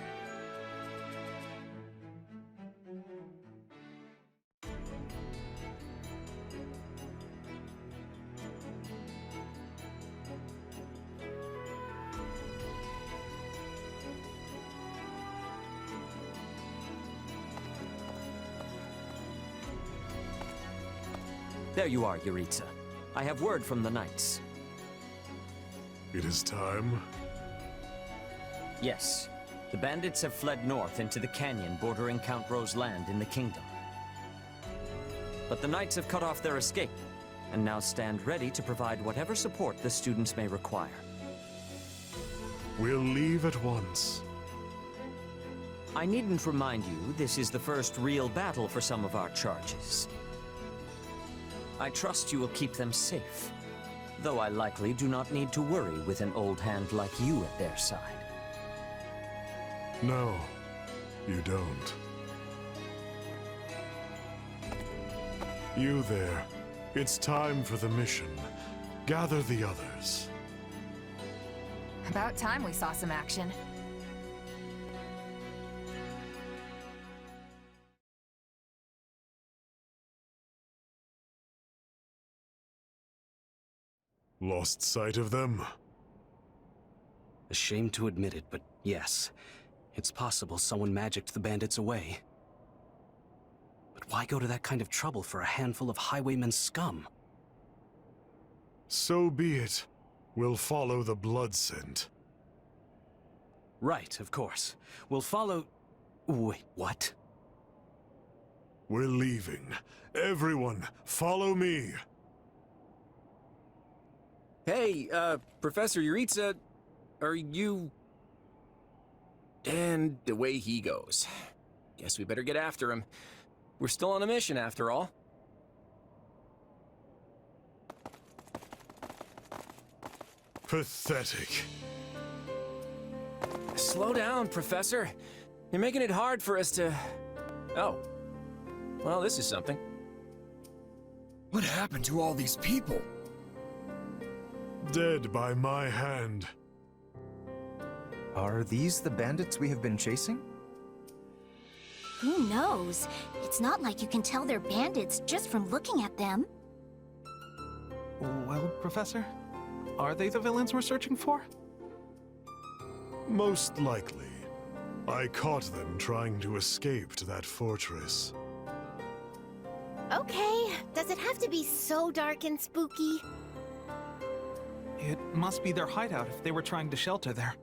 There you are, Yuritsa. I have word from the knights. It is time. Yes. The bandits have fled north into the canyon bordering Count Ro's land in the kingdom. But the knights have cut off their escape, and now stand ready to provide whatever support the students may require. We'll leave at once. I needn't remind you, this is the first real battle for some of our charges. I trust you will keep them safe, though I likely do not need to worry with an old hand like you at their side. No, you don't. You there. It's time for the mission. Gather the others. About time we saw some action. Lost sight of them? Ashamed to admit it, but yes. It's possible someone magicked the bandits away. But why go to that kind of trouble for a handful of highwaymen scum? So be it. We'll follow the blood scent. Right, of course. We'll follow... Wait, what? We're leaving. Everyone, follow me. Hey, Professor Yuritsa, are you... And away he goes. Guess we better get after him. We're still on a mission, after all. Pathetic. Slow down, Professor. You're making it hard for us to... Oh. Well, this is something. What happened to all these people? Dead by my hand. Are these the bandits we have been chasing? Who knows? It's not like you can tell they're bandits just from looking at them. Well, Professor, are they the villains we're searching for? Most likely. I caught them trying to escape to that fortress. Okay, does it have to be so dark and spooky? It must be their hideout if they were trying to shelter there.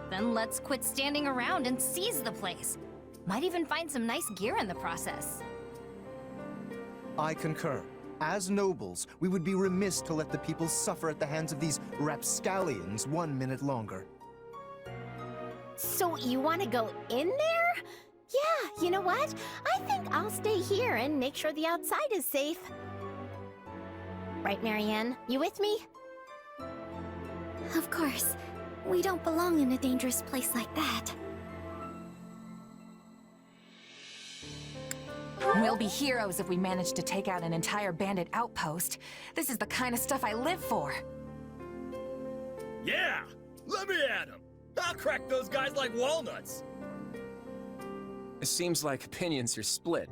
Then let's quit standing around and seize the place. Might even find some nice gear in the process. I concur. As nobles, we would be remiss to let the people suffer at the hands of these rapscallions 1 minute longer. So you want to go in there? Yeah, you know what? I think I'll stay here and make sure the outside is safe. Right, Marianne? You with me? Of course. We don't belong in a dangerous place like that. We'll be heroes if we manage to take out an entire bandit outpost. This is the kind of stuff I live for. Yeah! Let me at him! I'll crack those guys like walnuts! It seems like opinions are split.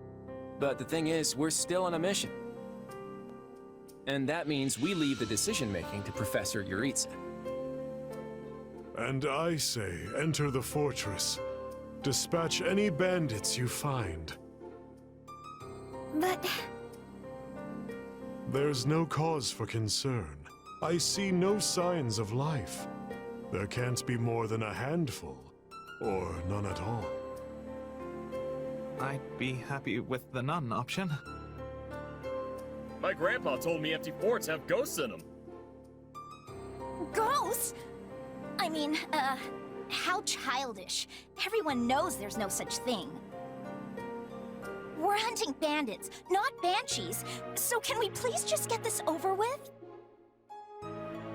But the thing is, we're still on a mission. And that means we leave the decision-making to Professor Yuritsa. And I say, enter the fortress. Dispatch any bandits you find. But... There's no cause for concern. I see no signs of life. There can't be more than a handful, or none at all. I'd be happy with the none option. My grandpa told me empty forts have ghosts in them. Ghosts? I mean, how childish. Everyone knows there's no such thing. We're hunting bandits, not banshees. So can we please just get this over with?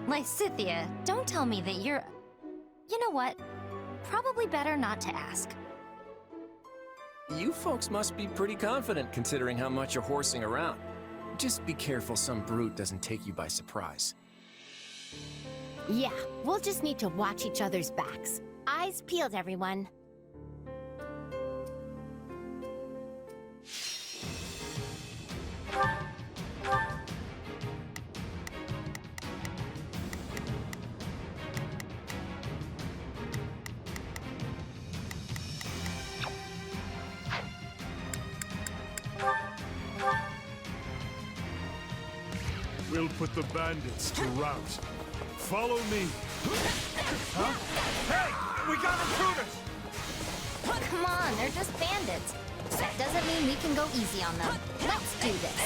Lysithia, don't tell me that you're... You know what? Probably better not to ask. You folks must be pretty confident considering how much you're horsing around. Just be careful some brute doesn't take you by surprise. Yeah, we'll just need to watch each other's backs. Eyes peeled, everyone. We'll put the bandits to rout. Follow me. Huh? Hey! We got intruders! Come on, they're just bandits. That doesn't mean we can go easy on them. Let's do this.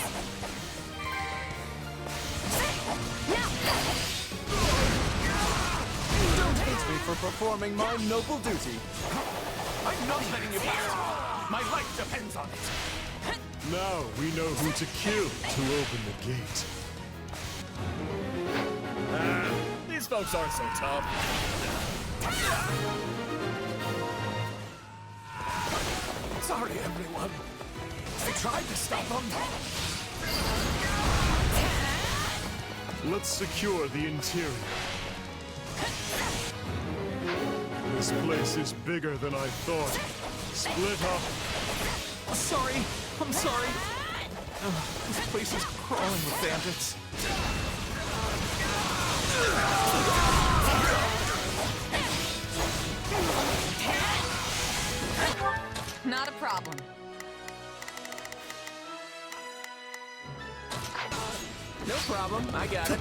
Don't hate me for performing my noble duty. I'm not letting you pass. My life depends on it. Now we know who to kill to open the gate. These folks aren't so tough. Sorry, everyone. I tried to stop them. Let's secure the interior. This place is bigger than I thought. Split up. Sorry, I'm sorry. This place is crawling with bandits. Not a problem. No problem, I got it.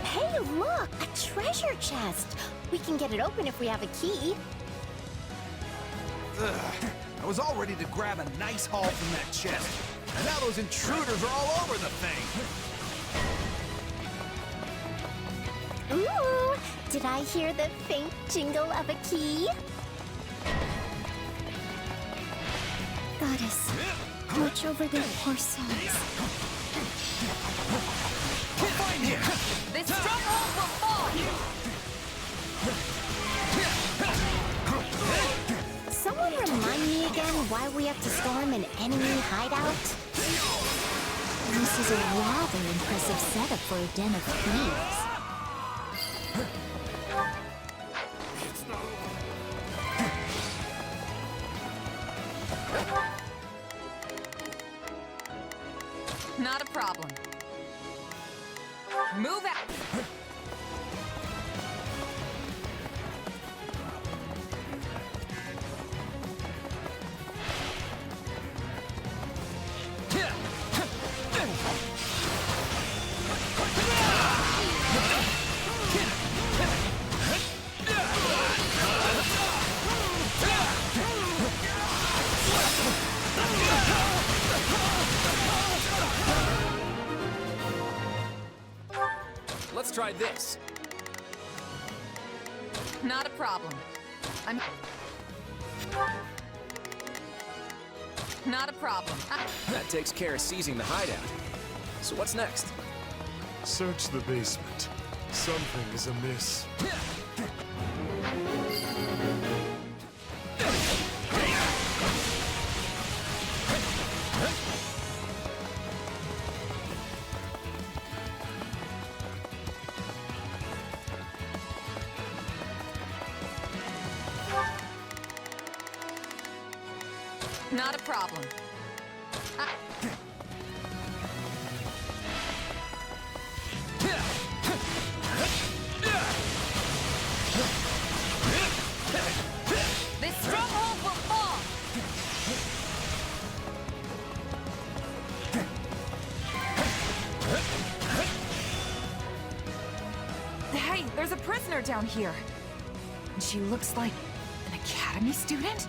Hey, look! A treasure chest! We can get it open if we have a key. Ugh, I was all ready to grab a nice haul from that chest. And now those intruders are all over the thing! Ooh! Did I hear the faint jingle of a key? Goddess, watch over their poor souls. Find him! This stronghold will fall! Someone remind me again why we have to storm an enemy hideout? This is a rather impressive setup for a den of thieves. Not a problem. Move out! Let's try this. Not a problem. I'm... Not a problem. That takes care of seizing the hideout. So what's next? Search the basement. Something is amiss. Not a problem. This stronghold will fall! Hey, there's a prisoner down here. And she looks like an academy student?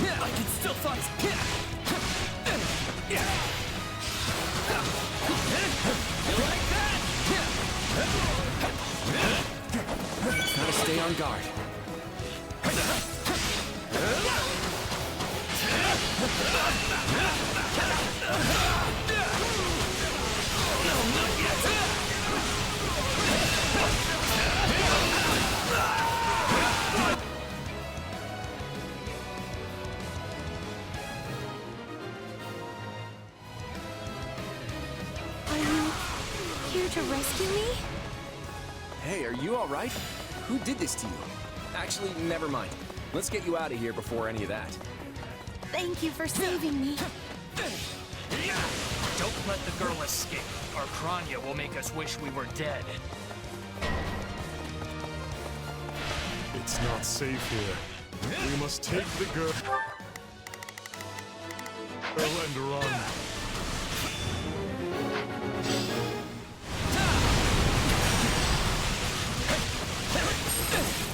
I can still fight! Gotta stay on guard. Are you here to rescue me? Hey, are you all right? Who did this to you? Actually, never mind. Let's get you out of here before any of that. Thank you for saving me. Don't let the girl escape, or Kranya will make us wish we were dead. It's not safe here. We must take the girl and run.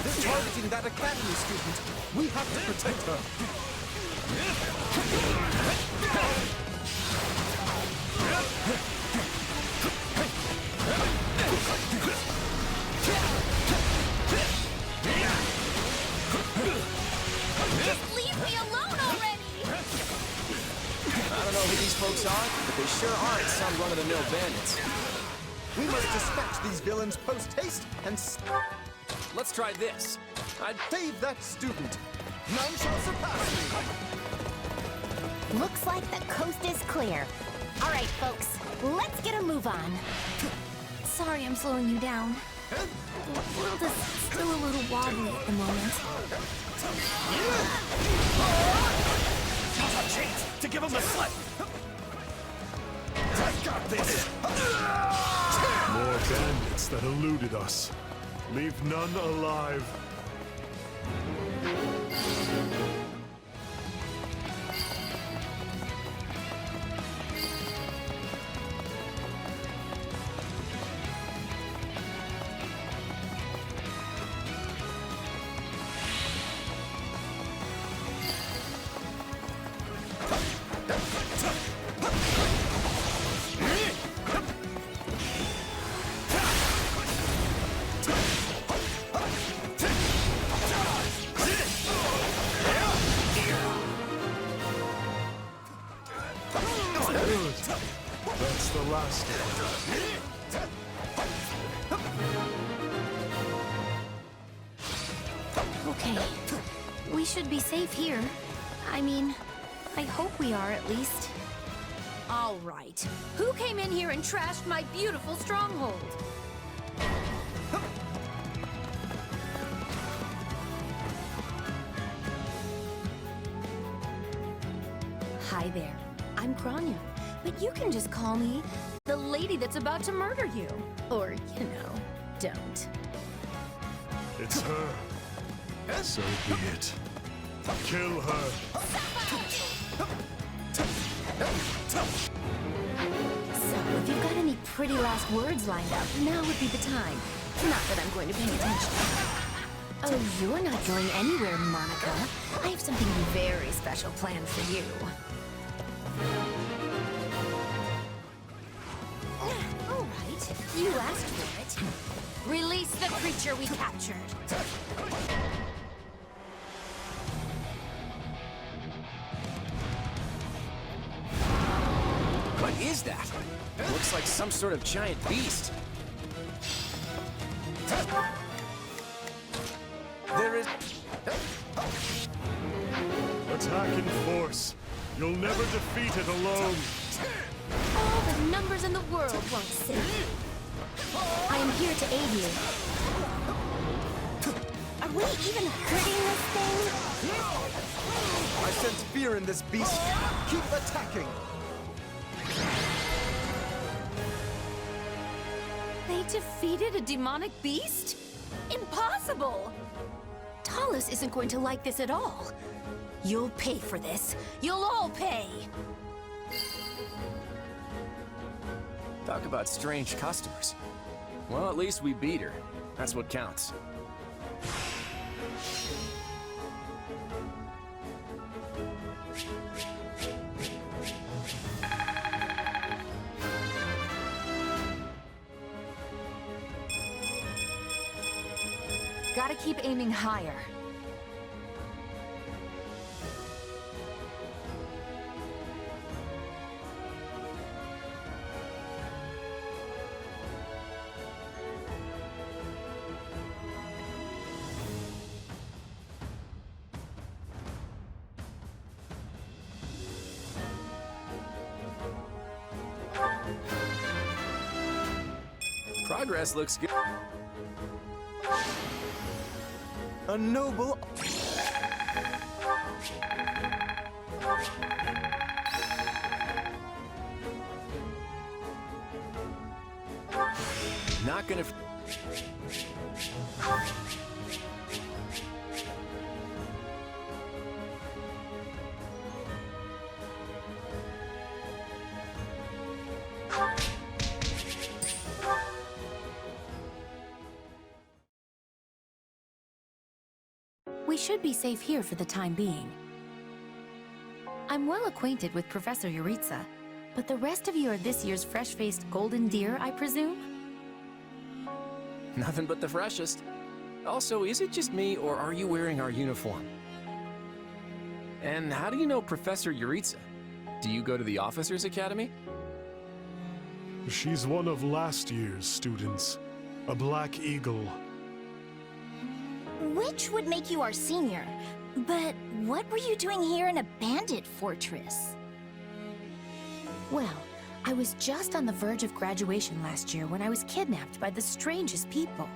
They're targeting that academy student. We have to protect her. Just leave me alone already! I don't know who these folks are, but they sure aren't some run-of-the-mill bandits. We must dispatch these villains post-haste and... Let's try this. I'd save that student. None shall surpass me. Looks like the coast is clear. All right, folks, let's get a move on. Sorry I'm slowing you down. The world is still a little wobbly at the moment. Now's our chance to give him the slip. I got this. More bandits that eluded us. Leave none alive. Okay. We should be safe here. I mean, I hope we are at least. All right. Who came in here and trashed my beautiful stronghold? Hi there. I'm Kranya, but you can just call me the lady that's about to murder you. Or, you know, don't. It's her. So be it. Kill her. So, if you've got any pretty last words lined up, now would be the time. Not that I'm going to pay attention. Oh, you're not going anywhere, Monica. I have something very special planned for you. All right, you asked for it. Release the creature we captured. What is that? It looks like some sort of giant beast. There is... Attack in force. You'll never defeat it alone. All the numbers in the world won't save you. I am here to aid you. Are we even hurting this thing? I sense fear in this beast. Keep attacking. They defeated a demonic beast? Impossible! Talus isn't going to like this at all. You'll pay for this. You'll all pay. Talk about strange customers. Well, at least we beat her. That's what counts. Gotta keep aiming higher. Progress looks good. A noble... Not gonna... We should be safe here for the time being. I'm well acquainted with Professor Yuritsa, but the rest of you are this year's fresh-faced golden deer, I presume? Nothing but the freshest. Also, is it just me, or are you wearing our uniform? And how do you know Professor Yuritsa? Do you go to the Officers Academy? She's one of last year's students. A Black Eagle. Which would make you our senior. But what were you doing here in a bandit fortress? Well, I was just on the verge of graduation last year when I was kidnapped by the strangest people.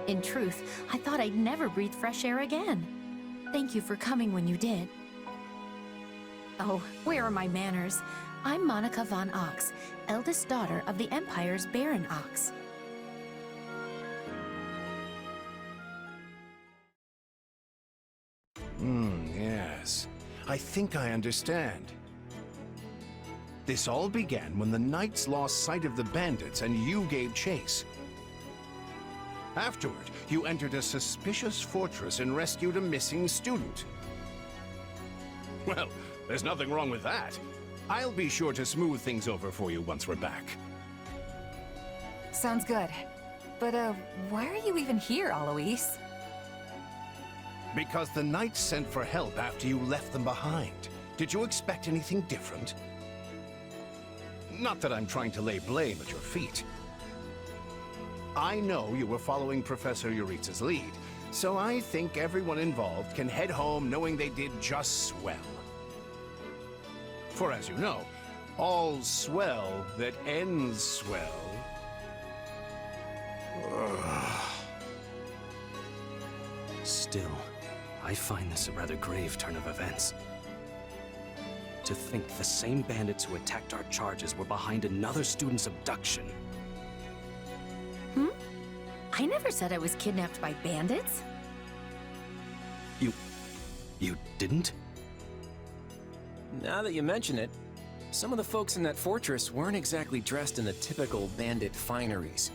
In truth, I thought I'd never breathe fresh air again. Thank you for coming when you did. Oh, where are my manners? I'm Monica von Ox, eldest daughter of the Empire's Baron Ox. Yes. I think I understand. This all began when the knights lost sight of the bandits and you gave chase. Afterward, you entered a suspicious fortress and rescued a missing student. Well, there's nothing wrong with that. I'll be sure to smooth things over for you once we're back. Sounds good. But, why are you even here, Alois? Because the knights sent for help after you left them behind. Did you expect anything different? Not that I'm trying to lay blame at your feet. I know you were following Professor Yuritsa's lead, So I think everyone involved can head home knowing they did just swell. For as you know, all's swell that ends swell. Still, I find this a rather grave turn of events. To think the same bandits who attacked our charges were behind another student's abduction. I never said I was kidnapped by bandits. You didn't? Now that you mention it, some of the folks in that fortress weren't exactly dressed in the typical bandit fineries.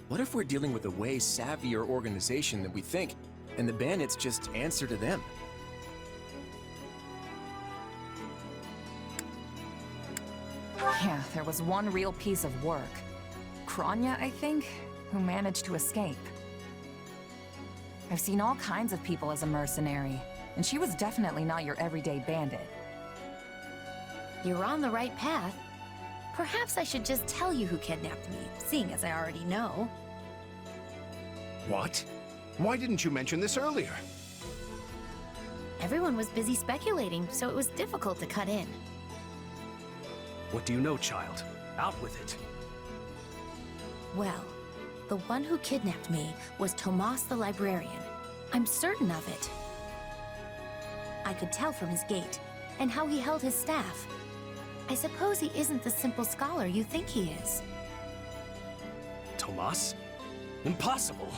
What if we're dealing with a way savvier organization than we think, and the bandits just answer to them? Yeah, there was one real piece of work. Kranya, I think, who managed to escape. I've seen all kinds of people as a mercenary, and she was definitely not your everyday bandit. You're on the right path. Perhaps I should just tell you who kidnapped me, seeing as I already know. What? Why didn't you mention this earlier? Everyone was busy speculating, so it was difficult to cut in. What do you know, child? Out with it. Well, the one who kidnapped me was Tomas the librarian. I'm certain of it. I could tell from his gait, and how he held his staff. I suppose he isn't the simple scholar you think he is. Tomas? Impossible!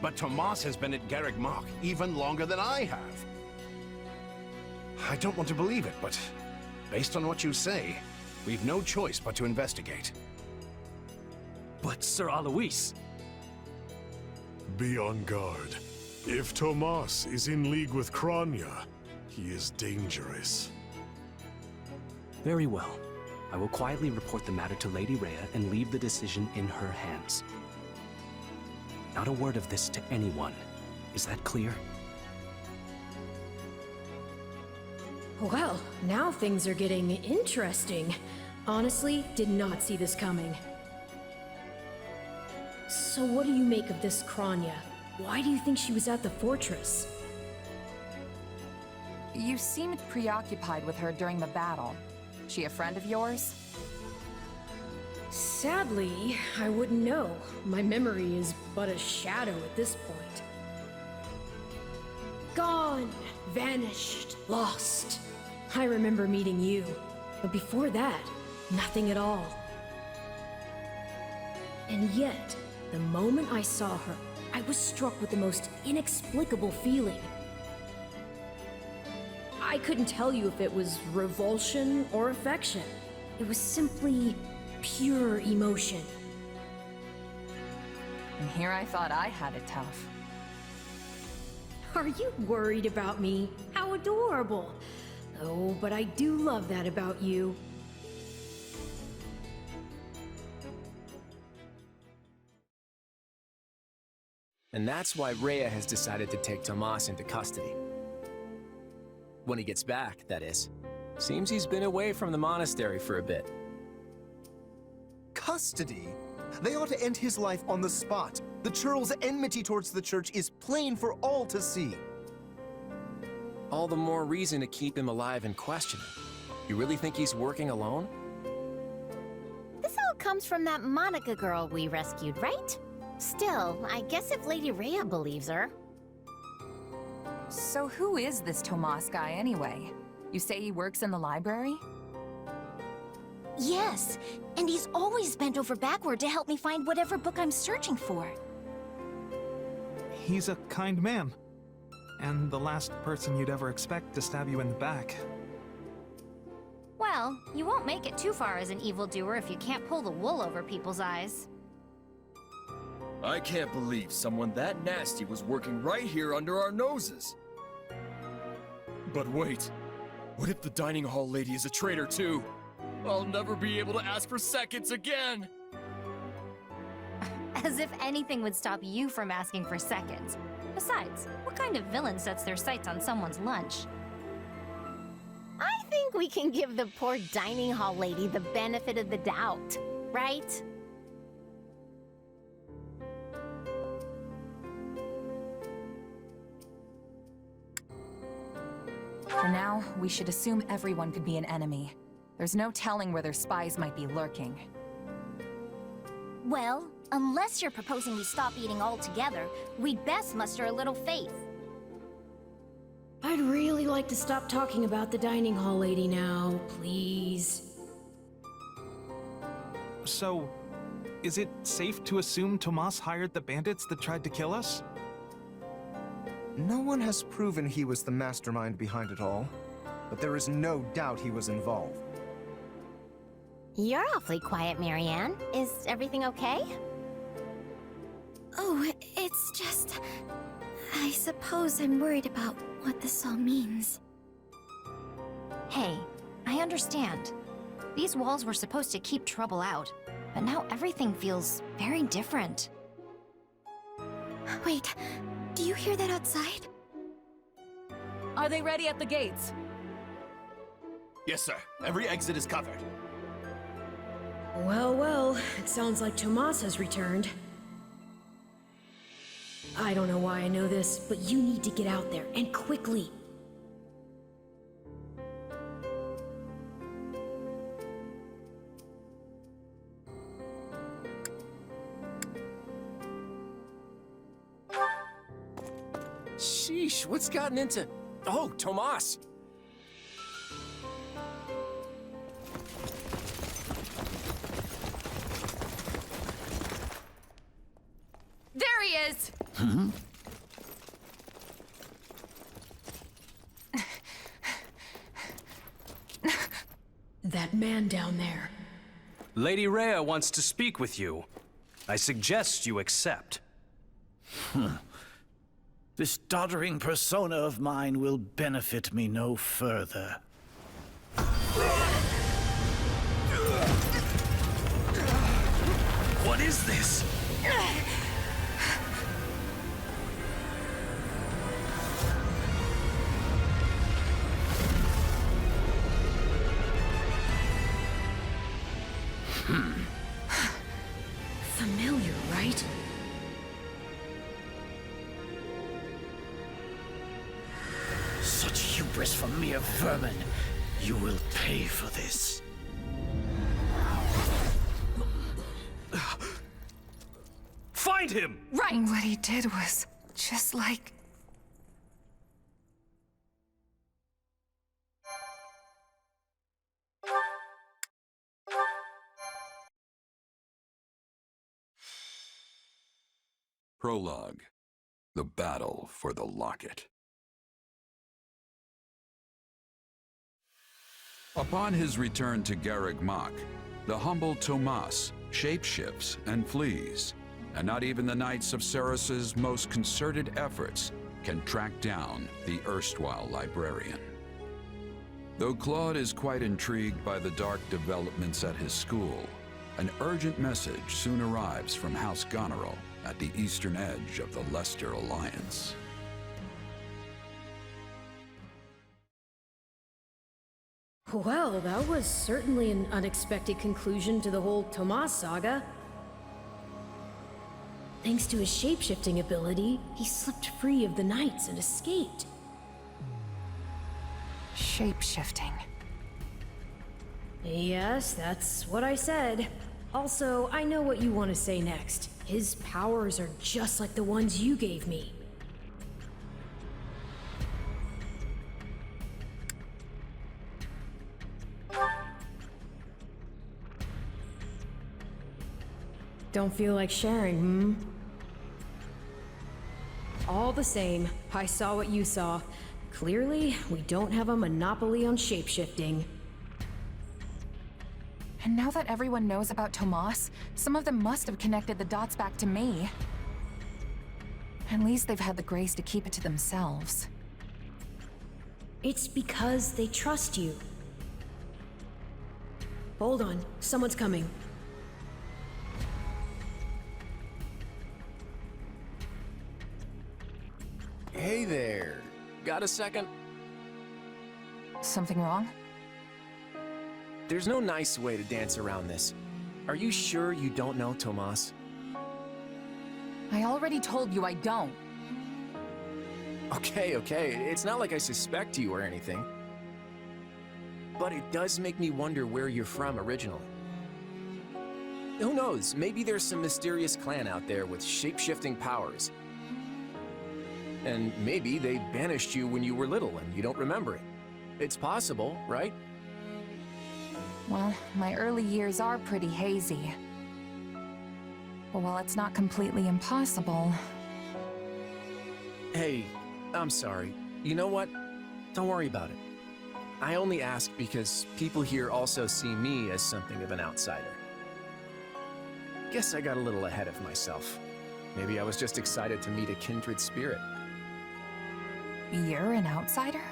But Tomas has been at Garreg Mach even longer than I have. I don't want to believe it, but based on what you say, we've no choice but to investigate. But Sir Alois... Be on guard. If Tomas is in league with Kranya, he is dangerous. Very well. I will quietly report the matter to Lady Rhea and leave the decision in her hands. Not a word of this to anyone. Is that clear? Well, now things are getting interesting. Honestly, did not see this coming. So what do you make of this Kranya? Why do you think she was at the fortress? You seemed preoccupied with her during the battle. She a friend of yours? Sadly, I wouldn't know. My memory is but a shadow at this point. Gone, vanished, lost. I remember meeting you, but before that, nothing at all. And yet, the moment I saw her, I was struck with the most inexplicable feeling. I couldn't tell you if it was revulsion or affection. It was simply pure emotion. And here I thought I had it tough. Are you worried about me? How adorable. Oh, but I do love that about you. And that's why Rhea has decided to take Tomas into custody. When he gets back, that is. Seems he's been away from the monastery for a bit. Custody? They ought to end his life on the spot. The churl's enmity towards the church is plain for all to see. All the more reason to keep him alive and question him. You really think he's working alone? This all comes from that Monica girl we rescued, right? Still, I guess if Lady Rhea believes her... So who is this Tomas guy anyway? You say he works in the library? Yes, and he's always bent over backward to help me find whatever book I'm searching for. He's a kind man. And the last person you'd ever expect to stab you in the back. Well, you won't make it too far as an evildoer if you can't pull the wool over people's eyes. I can't believe someone that nasty was working right here under our noses. But wait, what if the dining hall lady is a traitor too? I'll never be able to ask for seconds again! As if anything would stop you from asking for seconds. Besides, what kind of villain sets their sights on someone's lunch? I think we can give the poor dining hall lady the benefit of the doubt, right? For now, we should assume everyone could be an enemy. There's no telling where their spies might be lurking. Well, unless you're proposing we stop eating altogether, we'd best muster a little faith. I'd really like to stop talking about the dining hall lady now, please. So, is it safe to assume Tomas hired the bandits that tried to kill us? No one has proven he was the mastermind behind it all, but there is no doubt he was involved. You're awfully quiet, Marianne. Is everything okay? Oh, it's just... I suppose I'm worried about what this all means. Hey, I understand. These walls were supposed to keep trouble out, but now everything feels very different. Wait, do you hear that outside? Are they ready at the gates? Yes, sir. Every exit is covered. Well, well, it sounds like Tomas has returned. I don't know why I know this, but you need to get out there, and quickly. Sheesh, what's gotten into... Oh, Tomas! There he is! That man down there. Lady Rhea wants to speak with you. I suggest you accept. This doddering persona of mine will benefit me no further. What is this? Familiar, right? Such hubris from mere vermin. You will pay for this. Find him! Right! What he did was just like... Prologue. The Battle for the Locket. Upon his return to Garreg Mach, the humble Tomas shapeshifts and flees, and not even the Knights of Ceres' most concerted efforts can track down the erstwhile librarian. Though Claude is quite intrigued by the dark developments at his school, an urgent message soon arrives from House Goneril at the eastern edge of the Leicester Alliance. Well, that was certainly an unexpected conclusion to the whole Tomas saga. Thanks to his shapeshifting ability, he slipped free of the Knights and escaped. Shapeshifting. Yes, that's what I said. Also, I know what you want to say next. His powers are just like the ones you gave me. Don't feel like sharing, hmm? All the same, I saw what you saw. Clearly, we don't have a monopoly on shapeshifting. And now that everyone knows about Tomas, some of them must have connected the dots back to me. At least they've had the grace to keep it to themselves. It's because they trust you. Hold on, someone's coming. Hey there. Got a second? Something wrong? There's no nice way to dance around this. Are you sure you don't know Tomas? I already told you I don't. Okay, it's not like I suspect you or anything. but it does make me wonder where you're from originally. Who knows, maybe there's some mysterious clan out there with shape-shifting powers. And maybe they banished you when you were little and you don't remember it. It's possible, right? Well, my early years are pretty hazy. But while it's not completely impossible... Hey, I'm sorry. You know what? Don't worry about it. I only ask because people here also see me as something of an outsider. Guess I got a little ahead of myself. Maybe I was just excited to meet a kindred spirit. You're an outsider?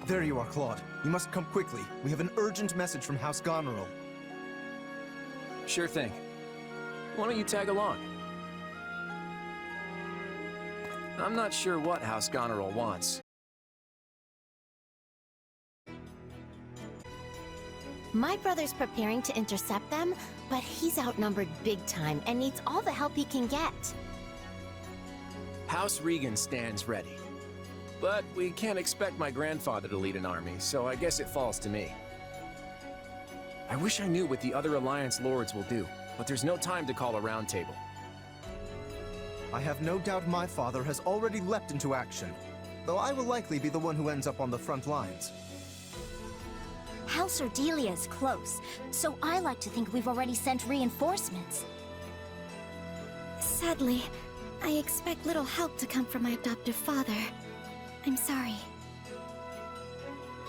There you are, Claude. You must come quickly. We have an urgent message from House Goneril. Sure thing. Why don't you tag along? I'm not sure what House Goneril wants. My brother's preparing to intercept them, but he's outnumbered big time and needs all the help he can get. House Regan stands ready. But we can't expect my grandfather to lead an army, so I guess it falls to me. I wish I knew what the other Alliance lords will do, but there's no time to call a roundtable. I have no doubt my father has already leapt into action, though I will likely be the one who ends up on the front lines. House Ordelia is close, so I like to think we've already sent reinforcements. Sadly, I expect little help to come from my adoptive father. I'm sorry.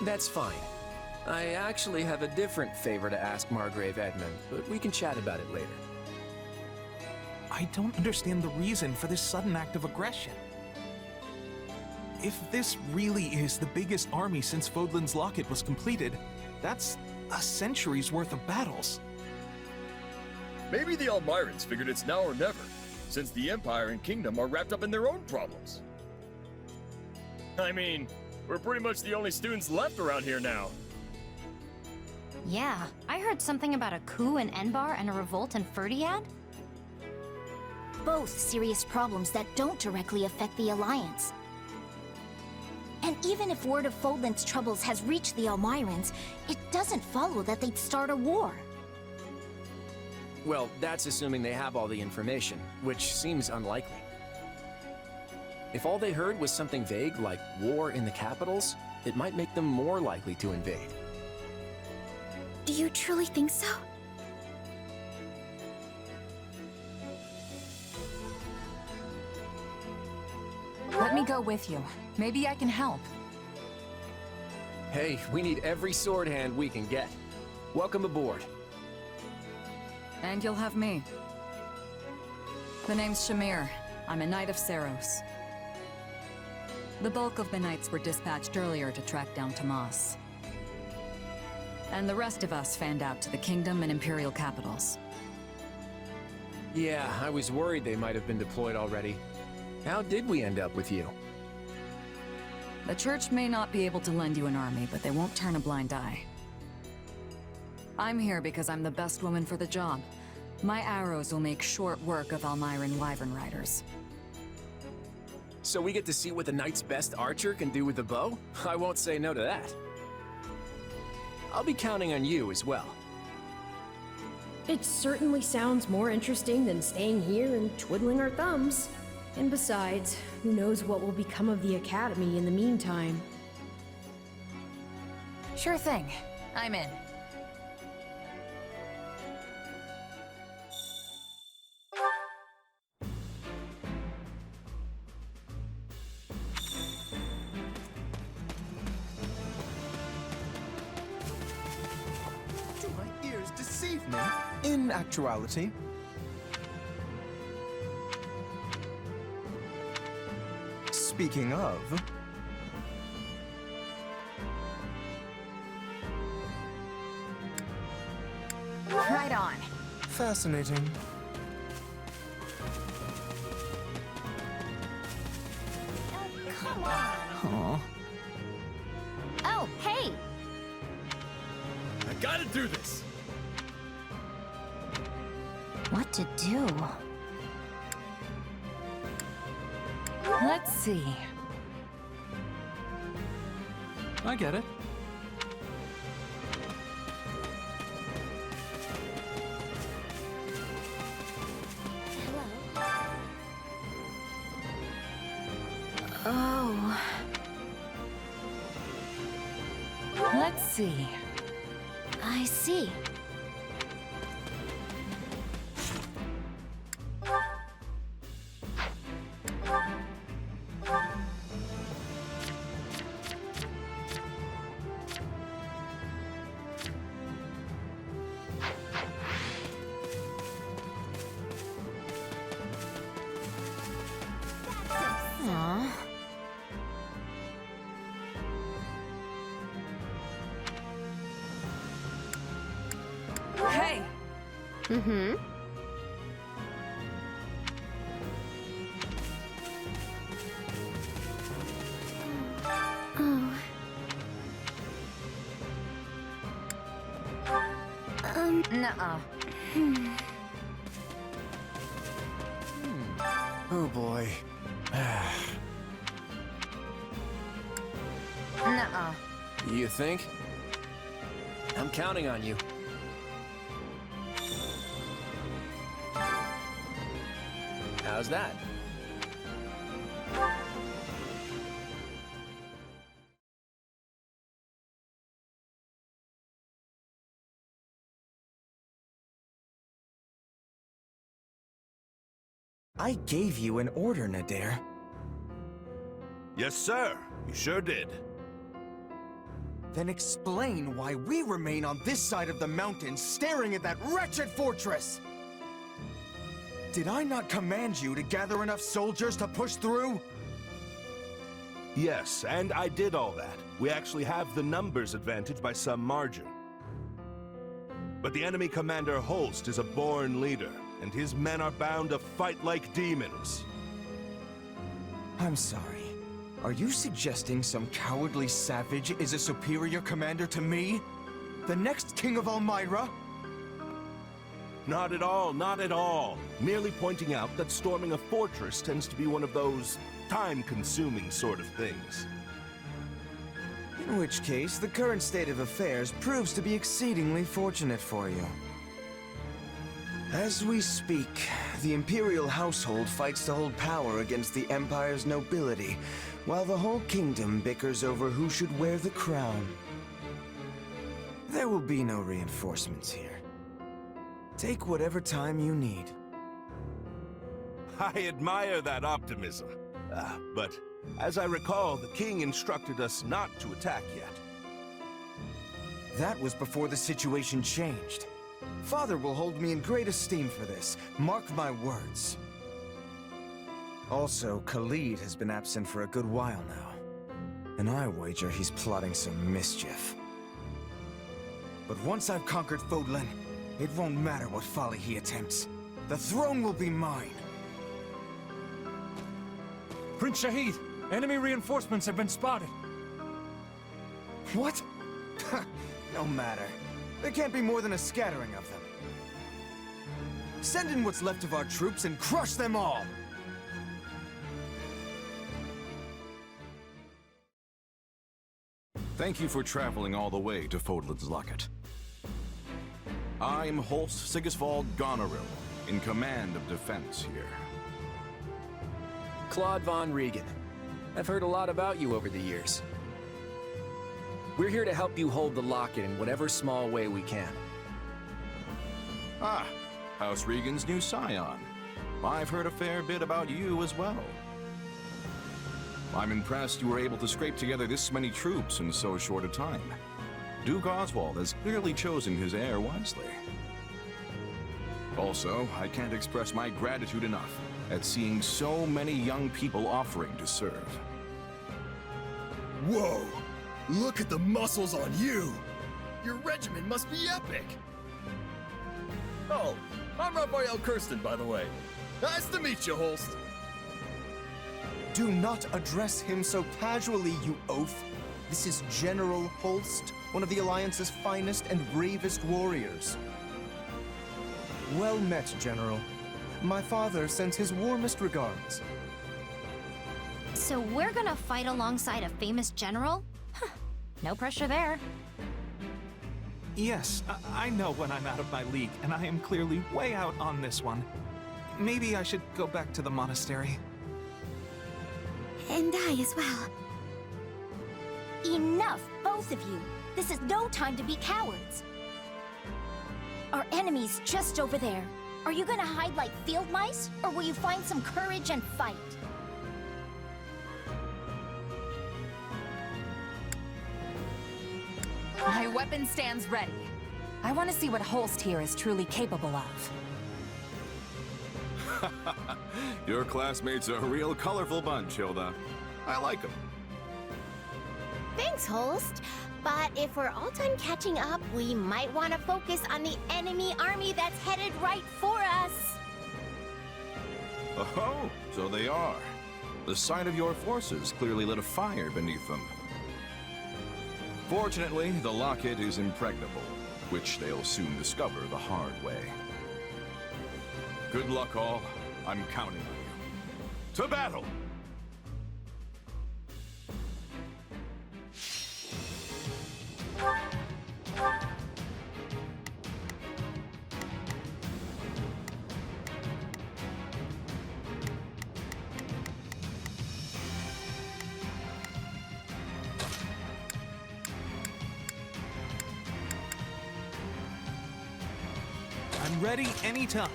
That's fine. I actually have a different favor to ask Margrave Edmund, but we can chat about it later. I don't understand the reason for this sudden act of aggression. If this really is the biggest army since Fodlan's Locket was completed, that's a century's worth of battles. Maybe the Almirans figured it's now or never, since the Empire and Kingdom are wrapped up in their own problems. I mean, we're pretty much the only students left around here now. Yeah, I heard something about a coup in Enbar and a revolt in Ferdiad. Both serious problems that don't directly affect the Alliance. And even if word of Fodlan's troubles has reached the Almirans, it doesn't follow that they'd start a war. Well, that's assuming they have all the information, which seems unlikely. If all they heard was something vague like war in the capitals, it might make them more likely to invade. Do you truly think so? Let me go with you. Maybe I can help. Hey, we need every sword hand we can get. Welcome aboard. And you'll have me. The name's Shamir. I'm a Knight of Saros. The bulk of the Knights were dispatched earlier to track down Tomas. And the rest of us fanned out to the Kingdom and Imperial capitals. Yeah, I was worried they might have been deployed already. How did we end up with you? The Church may not be able to lend you an army, but they won't turn a blind eye. I'm here because I'm the best woman for the job. My arrows will make short work of Almiran Wyvern Riders. So we get to see what the Knight's best archer can do with the bow? I won't say no to that. I'll be counting on you as well. It certainly sounds more interesting than staying here and twiddling our thumbs. And besides, who knows what will become of the Academy in the meantime. Sure thing. I'm in. Do my ears deceive me? In actuality, speaking of... Right on. Fascinating. Come on. Aw. Oh, hey! I gotta do this! What to do? Let's see. I get it. Oh. Let's see. I see. Aw. Hey! Mm-hmm. Oh. Nuh-uh. Oh boy. Nuh-uh. You think? I'm counting on you. How's that? I gave you an order, Nadir. Yes, sir. You sure did. Then explain why we remain on this side of the mountain staring at that wretched fortress! Did I not command you to gather enough soldiers to push through? Yes, and I did all that. We actually have the numbers advantage by some margin. But the enemy commander Holst is a born leader, and his men are bound to fight like demons. I'm sorry. Are you suggesting some cowardly savage is a superior commander to me? The next king of Elmyra? Not at all, not at all. Merely pointing out that storming a fortress tends to be one of those time-consuming sort of things. In which case, the current state of affairs proves to be exceedingly fortunate for you. As we speak, the Imperial household fights to hold power against the Empire's nobility, while the whole kingdom bickers over who should wear the crown. There will be no reinforcements here. Take whatever time you need. I admire that optimism. But as I recall, the king instructed us not to attack yet. That was before the situation changed. Father will hold me in great esteem for this. Mark my words. Also, Khalid has been absent for a good while now. And I wager he's plotting some mischief. But once I've conquered Fodlan, it won't matter what folly he attempts. The throne will be mine. Prince Shahid, enemy reinforcements have been spotted. What? No matter. There can't be more than a scattering of them. Send in what's left of our troops and crush them all! Thank you for traveling all the way to Fodlan's Locket. I'm Holst Sigisvald Goneril, in command of defense here. Claude von Regan. I've heard a lot about you over the years. We're here to help you hold the locket in whatever small way we can. Ah, House Regan's new scion. I've heard a fair bit about you as well. I'm impressed you were able to scrape together this many troops in so short a time. Duke Oswald has clearly chosen his heir wisely. Also, I can't express my gratitude enough at seeing so many young people offering to serve. Whoa! Look at the muscles on you! Your regiment must be epic! Oh, I'm Raphael Kirsten, by the way. Nice to meet you, Holst. Do not address him so casually, you oaf. This is General Holst, one of the Alliance's finest and bravest warriors. Well met, General. My father sends his warmest regards. So we're gonna fight alongside a famous general? Huh. No pressure there. Yes, I know when I'm out of my league, and I am clearly way out on this one. Maybe I should go back to the monastery. And I as well. Enough, both of you. This is no time to be cowards. Our enemy's just over there. Are you gonna hide like field mice, or will you find some courage and fight? My weapon stands ready. I want to see what Holst here is truly capable of. Your classmates are a real colorful bunch, Hilda. I like them. Thanks, Holst. But if we're all done catching up, we might want to focus on the enemy army that's headed right for us. Oh, so they are. The sight of your forces clearly lit a fire beneath them. Fortunately, the locket is impregnable, which they'll soon discover the hard way. Good luck, all. I'm counting on you. To battle! I'm ready anytime.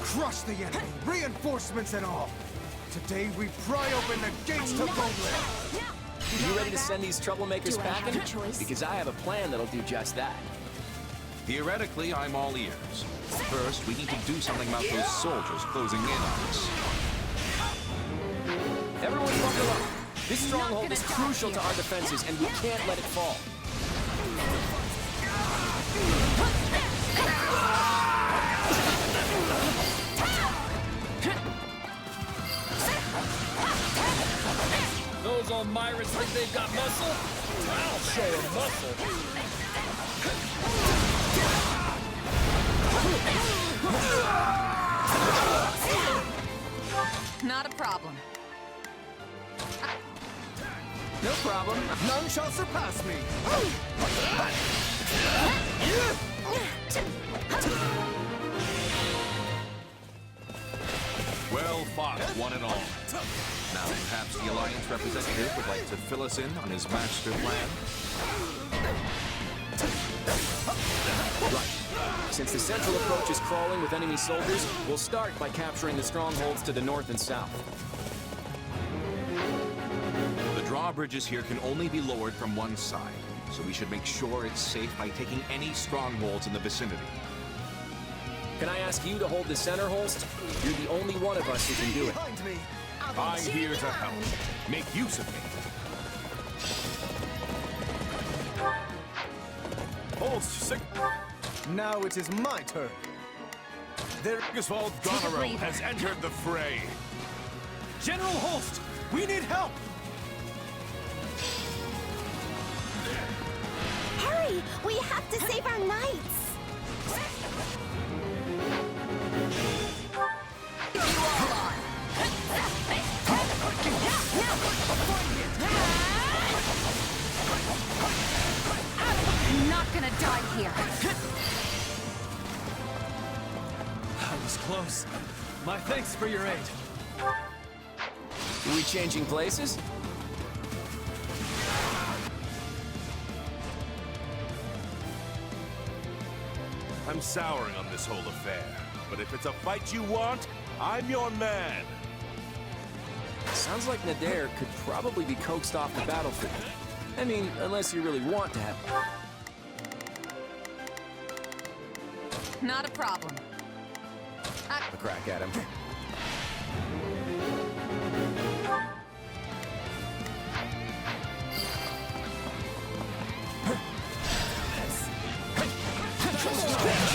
Crush the enemy, reinforcements and all. Today we pry open the gates to Bodlin. You ready to send these troublemakers packing? Because I have a plan that'll do just that. Theoretically, I'm all ears. First, we need to do something about those soldiers closing in on us. Everyone buckle up. This stronghold is crucial to our defenses, and we can't let it fall. Those Elmyrans think they've got muscle? I'll show them muscle. Not a problem. No problem. None shall surpass me. Well fought, one and all. Now, perhaps the Alliance representative would like to fill us in on his master plan? Right. Since the central approach is crawling with enemy soldiers, we'll start by capturing the strongholds to the north and south. The drawbridges here can only be lowered from one side, so we should make sure it's safe by taking any strongholds in the vicinity. Can I ask you to hold the center, Holst? You're the only one of us who can do it. I'm here to help. Make use of me. Holst, sick. Now it is my turn. There, Giswald Goneril has entered the fray. General Holst, we need help. Hurry! We have to save our knights! I'm not gonna die here. That was close. My thanks for your aid. Are we changing places? I'm souring on this whole affair, but if it's a fight you want, I'm your man. Sounds like Nadir could probably be coaxed off the battlefield. I mean, unless you really want to have... Not a problem. A crack at him.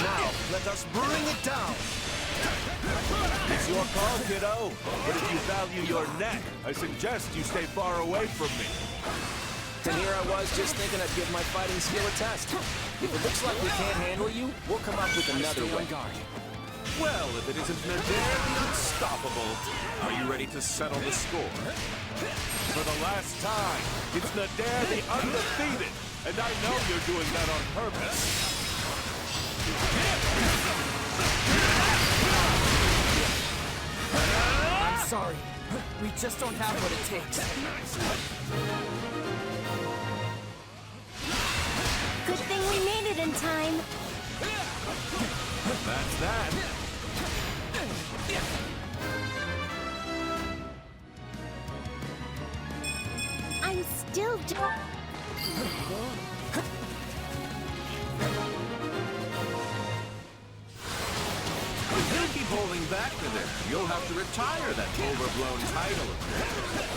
Now, let us bring it down. It's your call, kiddo. But if you value your neck, I suggest you stay far away from me. And here I was just thinking I'd give my fighting skill a test. If it looks like we can't handle you, we'll come up with another way. Well, if it isn't Nadir the Unstoppable, are you ready to settle the score? For the last time, it's Nadir the Undefeated, and I know you're doing that on purpose. I'm sorry. We just don't have what it takes. Good thing we made it in time. That's that. I'm still If you keep holding back to this, you'll have to retire that overblown title of yours.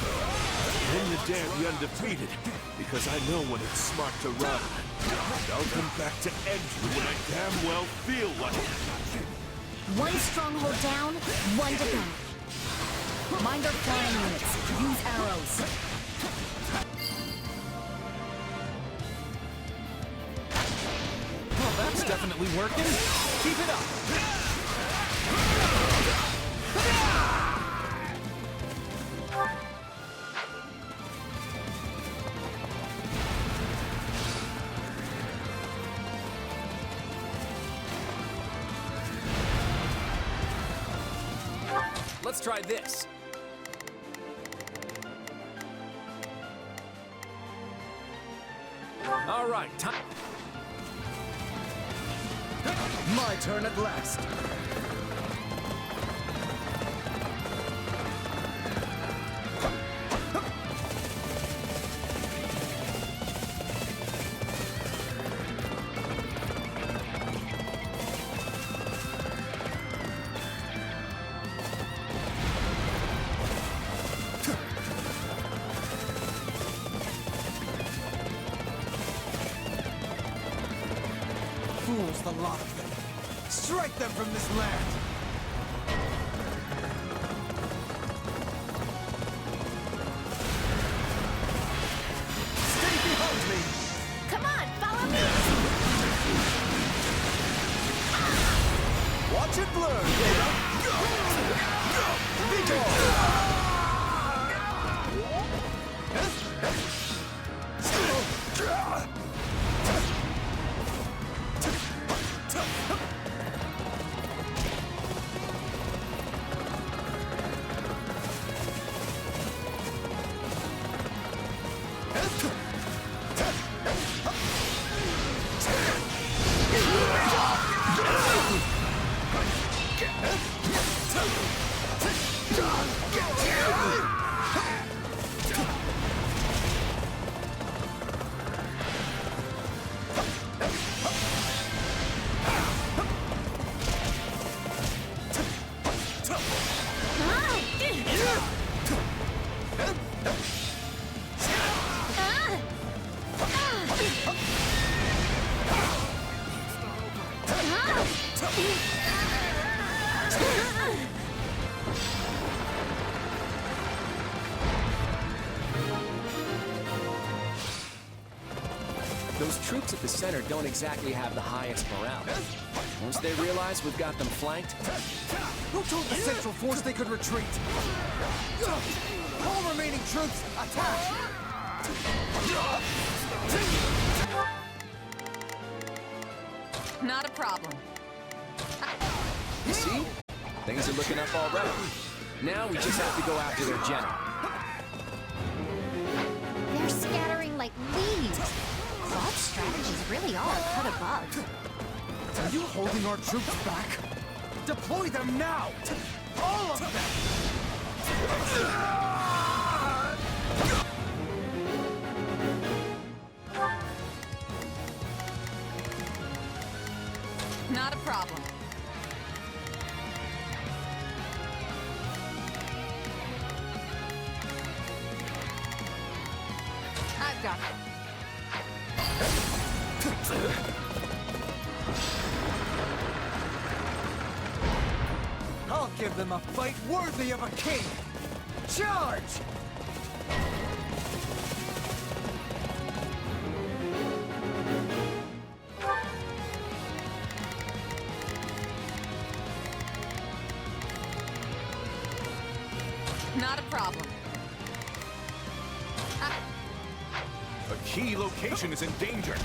I'm Nadir the Undefeated, because I know when it's smart to run. And I'll come back to end you when I damn well feel like it. one stronghold down, one to go. Mind our flying units. Use arrows. Well, that's definitely working. Keep it up. Let's try this. All right, time. My turn at last. Fools, the lot of them. Strike them from this land! Stay behind me! Come on, follow me! Watch it blur, Data! Be gone! Those troops at the center don't exactly have the highest morale. Once they realize we've got them flanked... Who told the Central Force they could retreat? All remaining troops, attack! Not a problem. You see? Things are looking up already. Now we just have to go after their general. They're scattering like leaves. Claude's strategies really are a cut above. Are you holding our troops back? Deploy them now! All of them! Not a problem. I've got it. I'll give them a fight worthy of a king! Charge! Not a problem. A key location is in danger.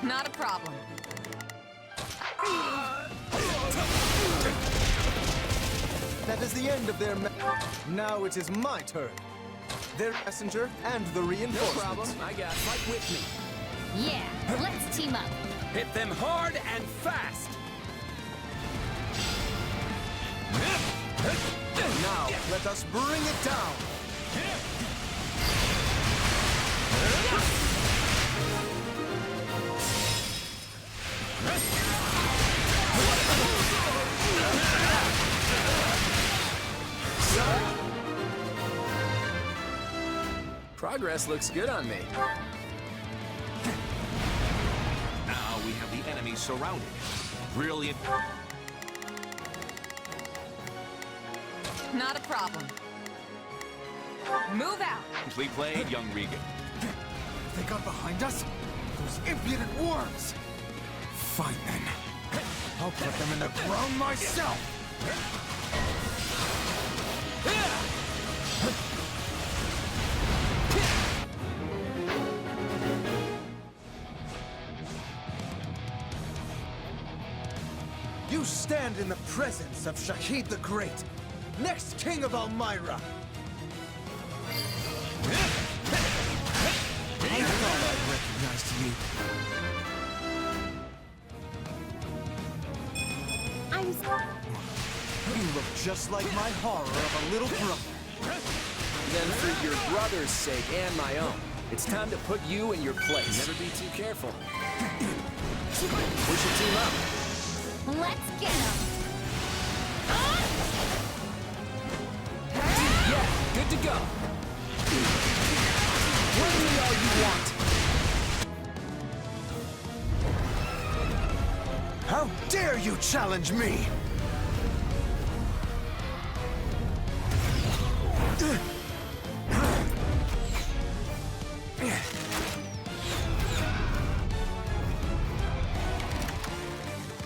Not a problem. That is the end of their Now it is my turn. Their messenger and the reinforcements. No problem. I got it. Fight with me. Yeah, let's team up. Hit them hard and fast. Now, let us bring it down! Progress looks good on me. Now we have the enemy surrounded. Brilliant. Not a problem. Move out! Nicely played, young Regan. They got behind us? Those impudent worms! Fine then. I'll put them in the ground myself! You stand in the presence of Shahid the Great, next king of Elmyra! I thought I recognized you. I'm You look just like my horror of a little brother. Then for your brother's sake and my own, it's time to put you in your place. Never be too careful. We should team up. Let's get him. Yeah, good to go. Bring me all you want. How dare you challenge me?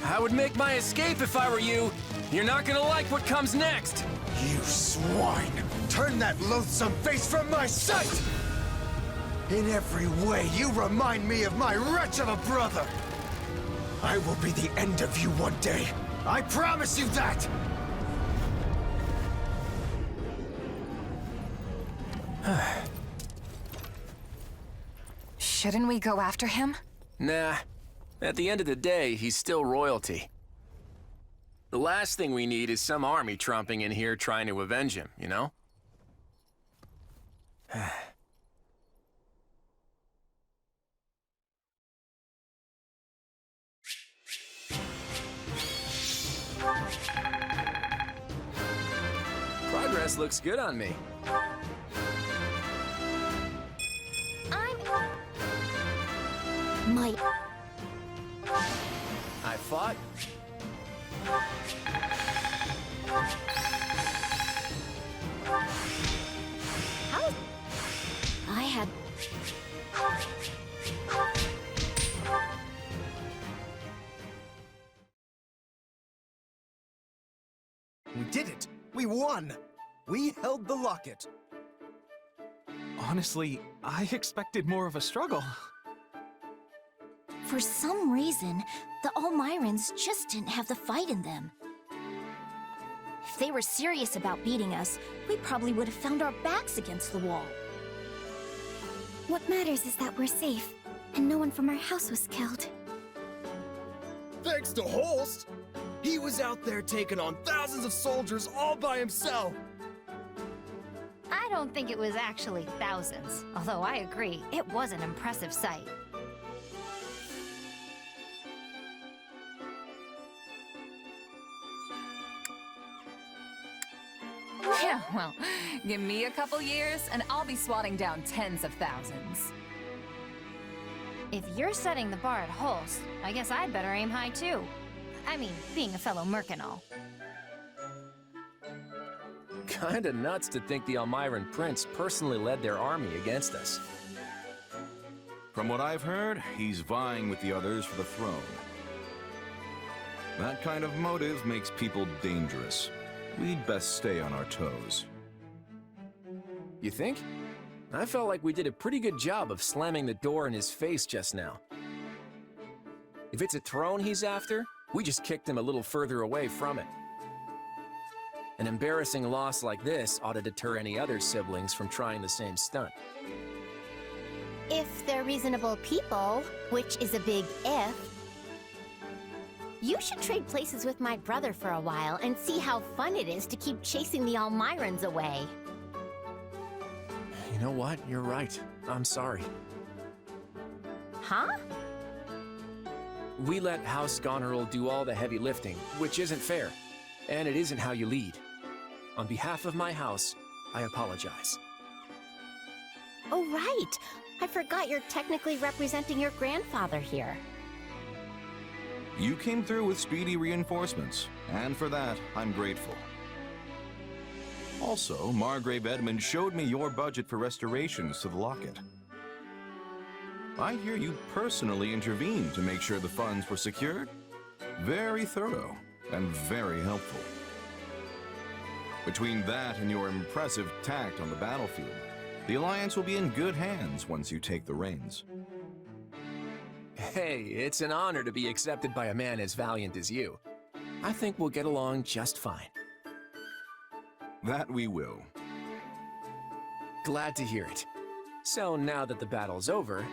I would make my escape if I were you. You're not gonna like what comes next. You swine! Turn that loathsome face from my sight! In every way, you remind me of my wretch of a brother! I will be the end of you one day. I promise you that! Shouldn't we go after him? Nah. At the end of the day, he's still royalty. The last thing we need is some army tromping in here trying to avenge him, you know? Progress looks good on me. my... I fought. How? I had... We did it! We won! We held the locket! Honestly, I expected more of a struggle. For some reason, the Almirans just didn't have the fight in them. If they were serious about beating us, we probably would have found our backs against the wall. What matters is that we're safe, and no one from our house was killed. Thanks to Holst! He was out there taking on thousands of soldiers all by himself! I don't think it was actually thousands, although I agree, it was an impressive sight. Yeah, well, give me a couple years and I'll be swatting down tens of thousands. If you're setting the bar at Holst, I guess I'd better aim high too. I mean, being a fellow merc and all. Kinda nuts to think the Almiran Prince personally led their army against us. From what I've heard, he's vying with the others for the throne. That kind of motive makes people dangerous. We'd best stay on our toes. You think? I felt like we did a pretty good job of slamming the door in his face just now. If it's a throne he's after, we just kicked him a little further away from it. An embarrassing loss like this ought to deter any other siblings from trying the same stunt. If they're reasonable people, which is a big if, you should trade places with my brother for a while and see how fun it is to keep chasing the Almirans away. You know what? You're right. I'm sorry. Huh? We let House Goneril do all the heavy lifting, which isn't fair. And it isn't how you lead. On behalf of my house, I apologize. Oh, right. I forgot you're technically representing your grandfather here. You came through with speedy reinforcements, and for that, I'm grateful. Also, Margrave Edmund showed me your budget for restorations to the locket. I hear you personally intervened to make sure the funds were secured. Very thorough and very helpful. Between that and your impressive tact on the battlefield, the Alliance will be in good hands once you take the reins. Hey, it's an honor to be accepted by a man as valiant as you. I think we'll get along just fine. That we will. Glad to hear it. So now that the battle's over,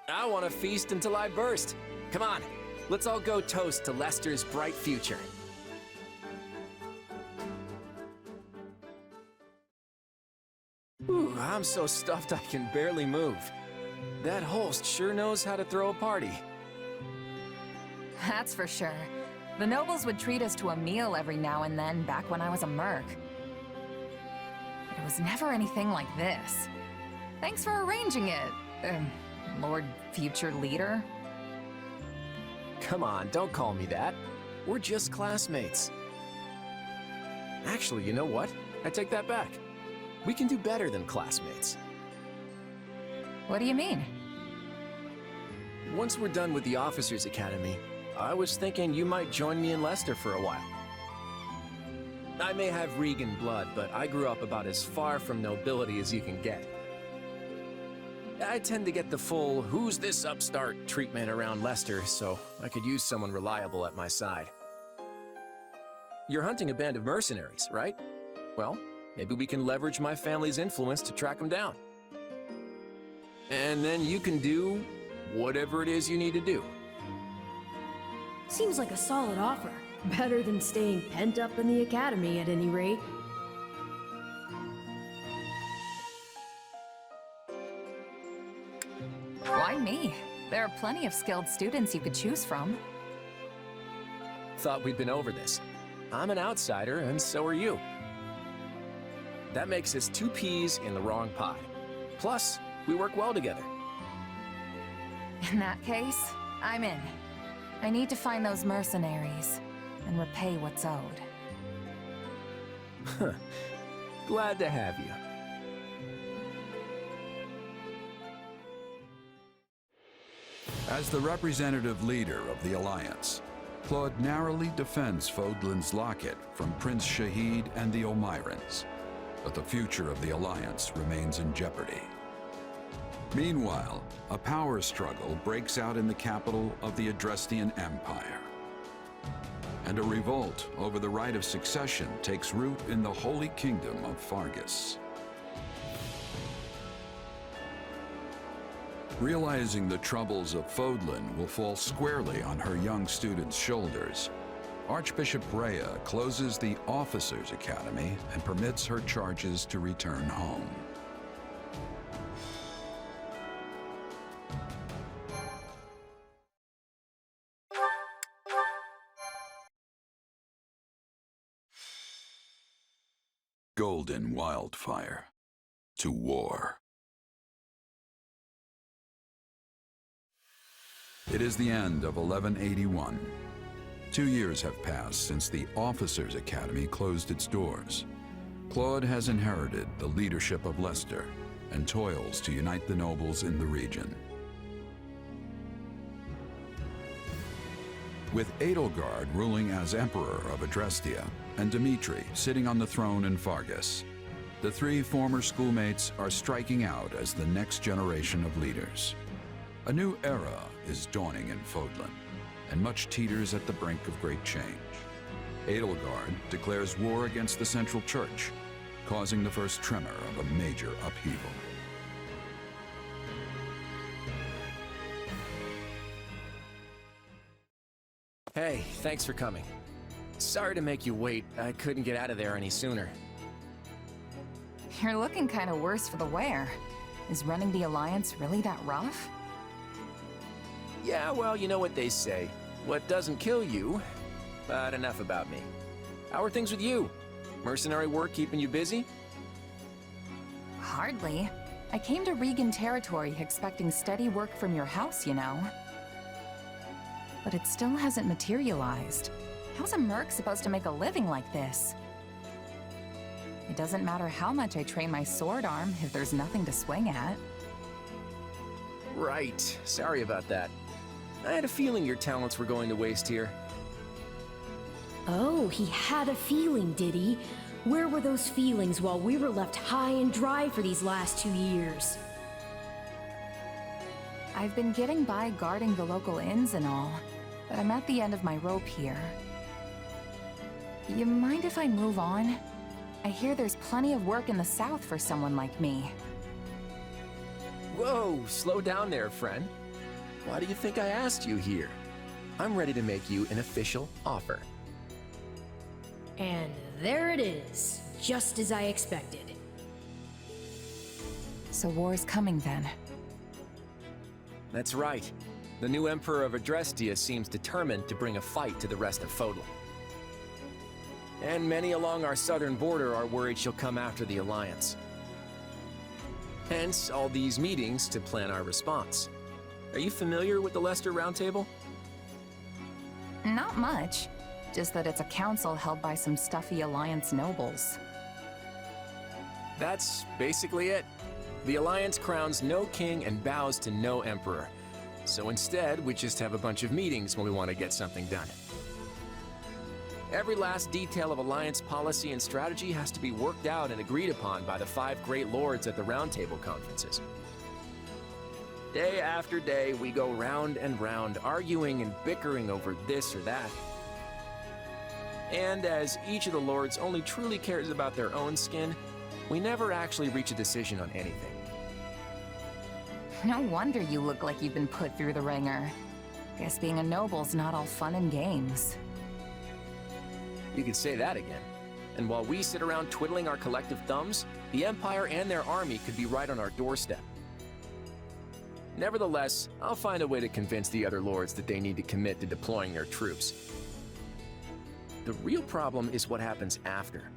I want to feast until I burst. Come on, let's all go toast to Lester's bright future. Ooh, I'm so stuffed I can barely move. That Holst sure knows how to throw a party. That's for sure. The nobles would treat us to a meal every now and then back when I was a merc. It was never anything like this. Thanks for arranging it, Lord Future Leader. Come on, don't call me that. We're just classmates. Actually, you know what? I take that back. We can do better than classmates. What do you mean? Once we're done with the Officers' Academy, I was thinking you might join me in Lester for a while. I may have Regan blood, but I grew up about as far from nobility as you can get. I tend to get the full, who's this upstart treatment around Lester, so I could use someone reliable at my side. You're hunting a band of mercenaries, right? Well, maybe we can leverage my family's influence to track them down. And then you can do whatever it is you need to do. Seems like a solid offer. Better than staying pent up in the academy, at any rate. Why me? There are plenty of skilled students you could choose from. Thought we'd been over this. I'm an outsider, and so are you. That makes us two peas in the wrong pie. Plus, we work well together. In that case, I'm in. I need to find those mercenaries and repay what's owed. Huh. Glad to have you. As the representative leader of the Alliance, Claude narrowly defends Fodlan's locket from Prince Shahid and the Almirans, but the future of the Alliance remains in jeopardy. Meanwhile, a power struggle breaks out in the capital of the Adrestian Empire. And a revolt over the right of succession takes root in the Holy Kingdom of Fargus. Realizing the troubles of Fodlan will fall squarely on her young students' shoulders, Archbishop Rhea closes the Officers' Academy and permits her charges to return home. Golden wildfire. To war. It is the end of 1181. 2 years have passed since the Officers' Academy closed its doors. Claude has inherited the leadership of Leicester and toils to unite the nobles in the region. With Edelgard ruling as Emperor of Adrestia and Dimitri sitting on the throne in Fargus, the three former schoolmates are striking out as the next generation of leaders. A new era is dawning in Fodlan, and much teeters at the brink of great change. Edelgard declares war against the Central Church, causing the first tremor of a major upheaval. Hey, thanks for coming. Sorry to make you wait. I couldn't get out of there any sooner. You're looking kind of worse for the wear. Is running the Alliance really that rough? Yeah, well, you know what they say. What doesn't kill you, but enough about me. How are things with you? Mercenary work keeping you busy? Hardly. I came to Regan territory expecting steady work from your house, you know. But it still hasn't materialized. How's a merc supposed to make a living like this? It doesn't matter how much I train my sword arm if there's nothing to swing at. Right. Sorry about that. I had a feeling your talents were going to waste here. Oh, he had a feeling, did he? Where were those feelings while we were left high and dry for these last 2 years? I've been getting by guarding the local inns and all, but I'm at the end of my rope here. You mind if I move on? I hear there's plenty of work in the south for someone like me. Whoa, slow down there, friend. Why do you think I asked you here? I'm ready to make you an official offer. And there it is, just as I expected. So war's coming then. That's right. The new Emperor of Adrestia seems determined to bring a fight to the rest of Fodlan. And many along our southern border are worried she'll come after the Alliance. Hence, all these meetings to plan our response. Are you familiar with the Leicester Round Table? Not much. Just that it's a council held by some stuffy Alliance nobles. That's basically it. The Alliance crowns no king and bows to no emperor. So instead, we just have a bunch of meetings when we want to get something done. Every last detail of Alliance policy and strategy has to be worked out and agreed upon by the 5 great lords at the Round Table conferences. Day after day, we go round and round, arguing and bickering over this or that. And as each of the lords only truly cares about their own skin, we never actually reach a decision on anything. No wonder you look like you've been put through the ringer. Guess being a noble's not all fun and games. You could say that again. And while we sit around twiddling our collective thumbs, the Empire and their army could be right on our doorstep. Nevertheless, I'll find a way to convince the other lords that they need to commit to deploying their troops. The real problem is what happens after.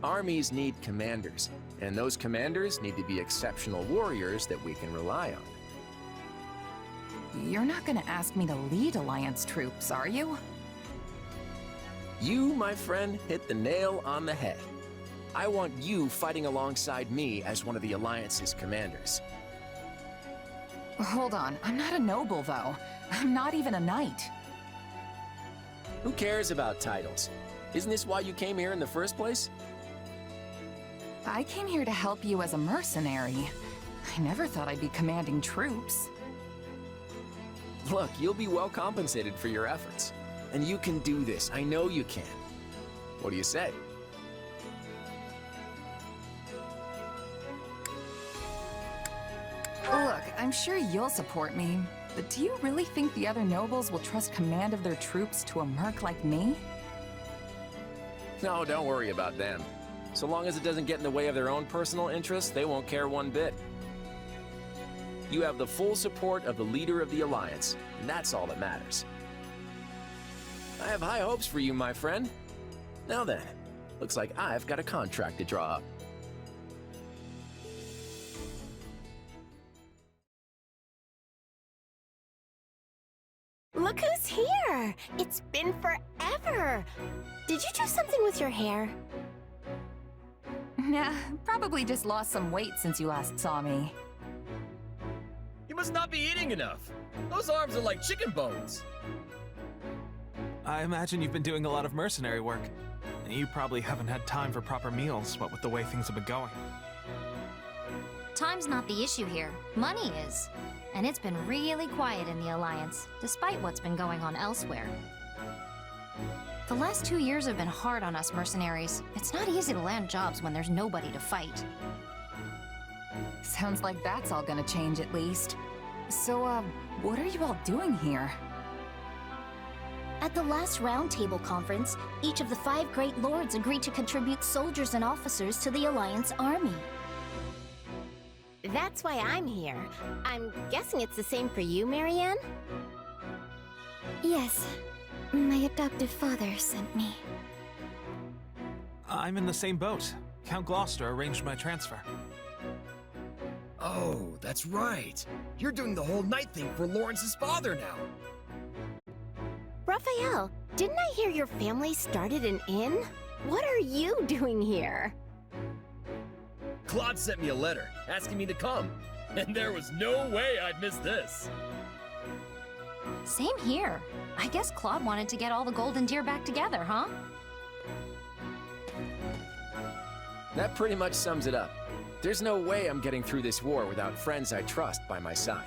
Armies need commanders, and those commanders need to be exceptional warriors that we can rely on. You're not gonna ask me to lead Alliance troops, are you? You, my friend, hit the nail on the head. I want you fighting alongside me as one of the Alliance's commanders. Hold on, I'm not a noble, though. I'm not even a knight. Who cares about titles? Isn't this why you came here in the first place? I came here to help you as a mercenary. I never thought I'd be commanding troops. Look, you'll be well compensated for your efforts. And you can do this. I know you can. What do you say? Look, I'm sure you'll support me, but do you really think the other nobles will trust command of their troops to a merc like me? No, don't worry about them. So long as it doesn't get in the way of their own personal interests, they won't care one bit. You have the full support of the leader of the Alliance, and that's all that matters. I have high hopes for you, my friend. Now then, looks like I've got a contract to draw up. Look who's here! It's been forever! Did you do something with your hair? Nah, probably just lost some weight since you last saw me. You must not be eating enough. Those arms are like chicken bones. I imagine you've been doing a lot of mercenary work. You probably haven't had time for proper meals, what with the way things have been going. Time's not the issue here. Money is. And it's been really quiet in the Alliance, despite what's been going on elsewhere. The last 2 years have been hard on us mercenaries. It's not easy to land jobs when there's nobody to fight. Sounds like that's all gonna change at least. So, what are you all doing here? At the last Roundtable conference, each of the 5 Great Lords agreed to contribute soldiers and officers to the Alliance army. That's why I'm here. I'm guessing it's the same for you, Marianne? Yes. My adoptive father sent me. I'm in the same boat. Count Gloucester arranged my transfer. Oh, that's right. You're doing the whole night thing for Lawrence's father now. Raphael, didn't I hear your family started an inn? What are you doing here? Claude sent me a letter asking me to come, and there was no way I'd miss this. Same here. I guess Claude wanted to get all the golden deer back together, huh? That pretty much sums it up. There's no way I'm getting through this war without friends I trust by my side.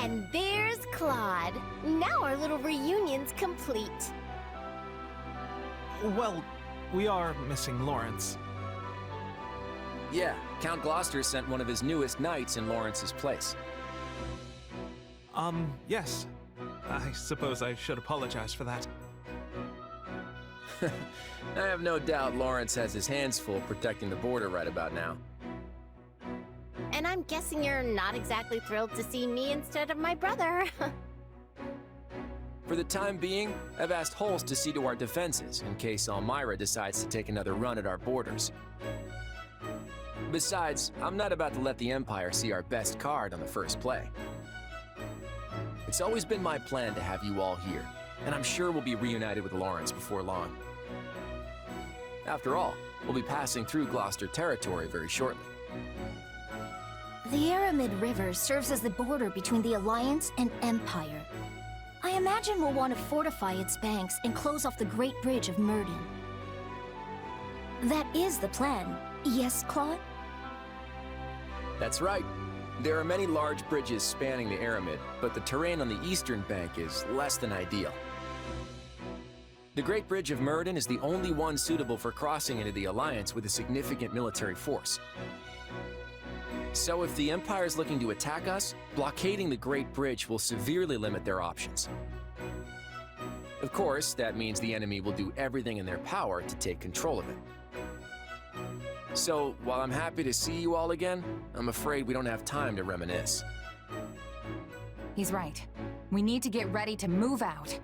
And there's Claude. Now our little reunion's complete. Well, we are missing Lawrence. Yeah, Count Gloucester sent one of his newest knights in Lawrence's place. Yes. I suppose I should apologize for that. I have no doubt Lawrence has his hands full protecting the border right about now. And I'm guessing you're not exactly thrilled to see me instead of my brother. For the time being, I've asked Holst to see to our defenses in case Elmira decides to take another run at our borders. Besides, I'm not about to let the Empire see our best card on the first play. It's always been my plan to have you all here, and I'm sure we'll be reunited with Lawrence before long. After all, we'll be passing through Gloucester territory very shortly. The Aramid River serves as the border between the Alliance and Empire. I imagine we'll want to fortify its banks and close off the Great Bridge of Murden. That is the plan, yes, Claude? That's right. There are many large bridges spanning the Aramid, but the terrain on the eastern bank is less than ideal. The Great Bridge of Murden is the only one suitable for crossing into the Alliance with a significant military force. So if the Empire's looking to attack us, blockading the Great Bridge will severely limit their options. Of course, that means the enemy will do everything in their power to take control of it. So, while I'm happy to see you all again, I'm afraid we don't have time to reminisce. He's right. We need to get ready to move out.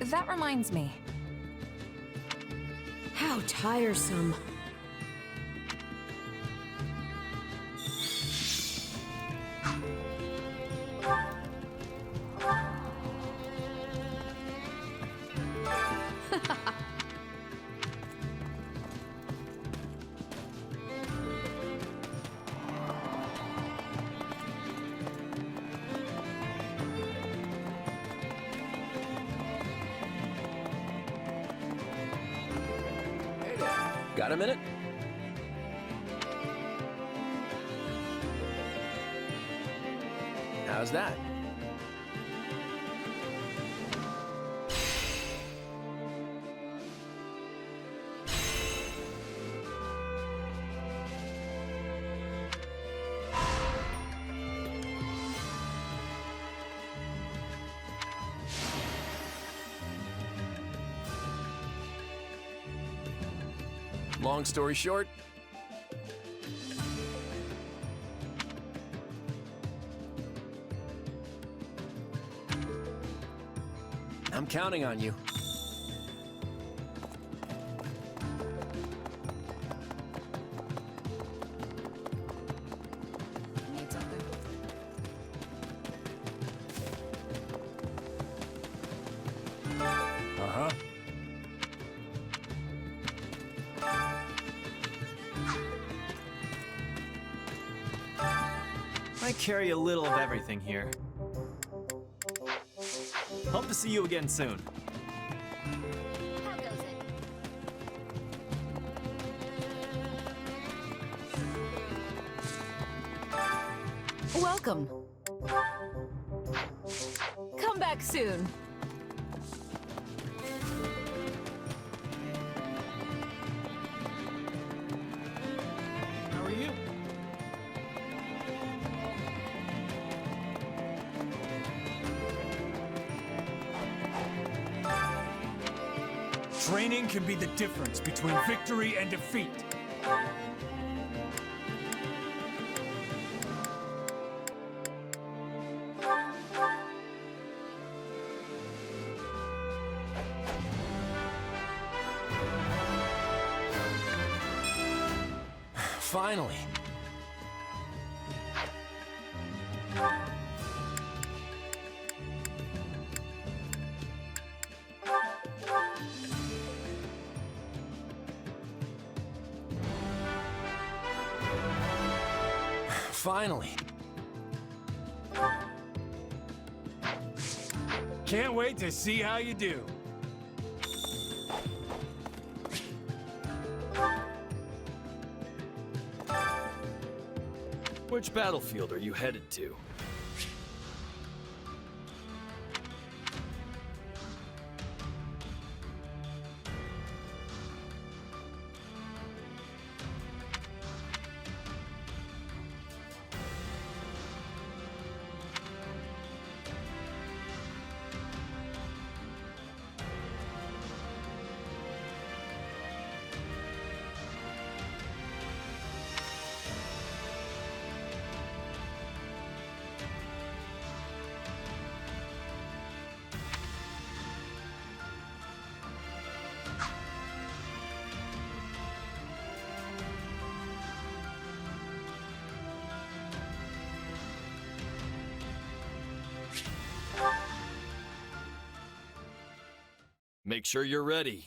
That reminds me. How tiresome. Got a minute? How's that? Long story short, I'm counting on you. Need something? Uh-huh. I carry a little of everything here. Hope to see you again soon. How goes it? Welcome. Come back soon. How are you? Training can be the difference between victory and defeat. Finally. Finally. Can't wait to see how you do. Which battlefield are you headed to? Make sure you're ready.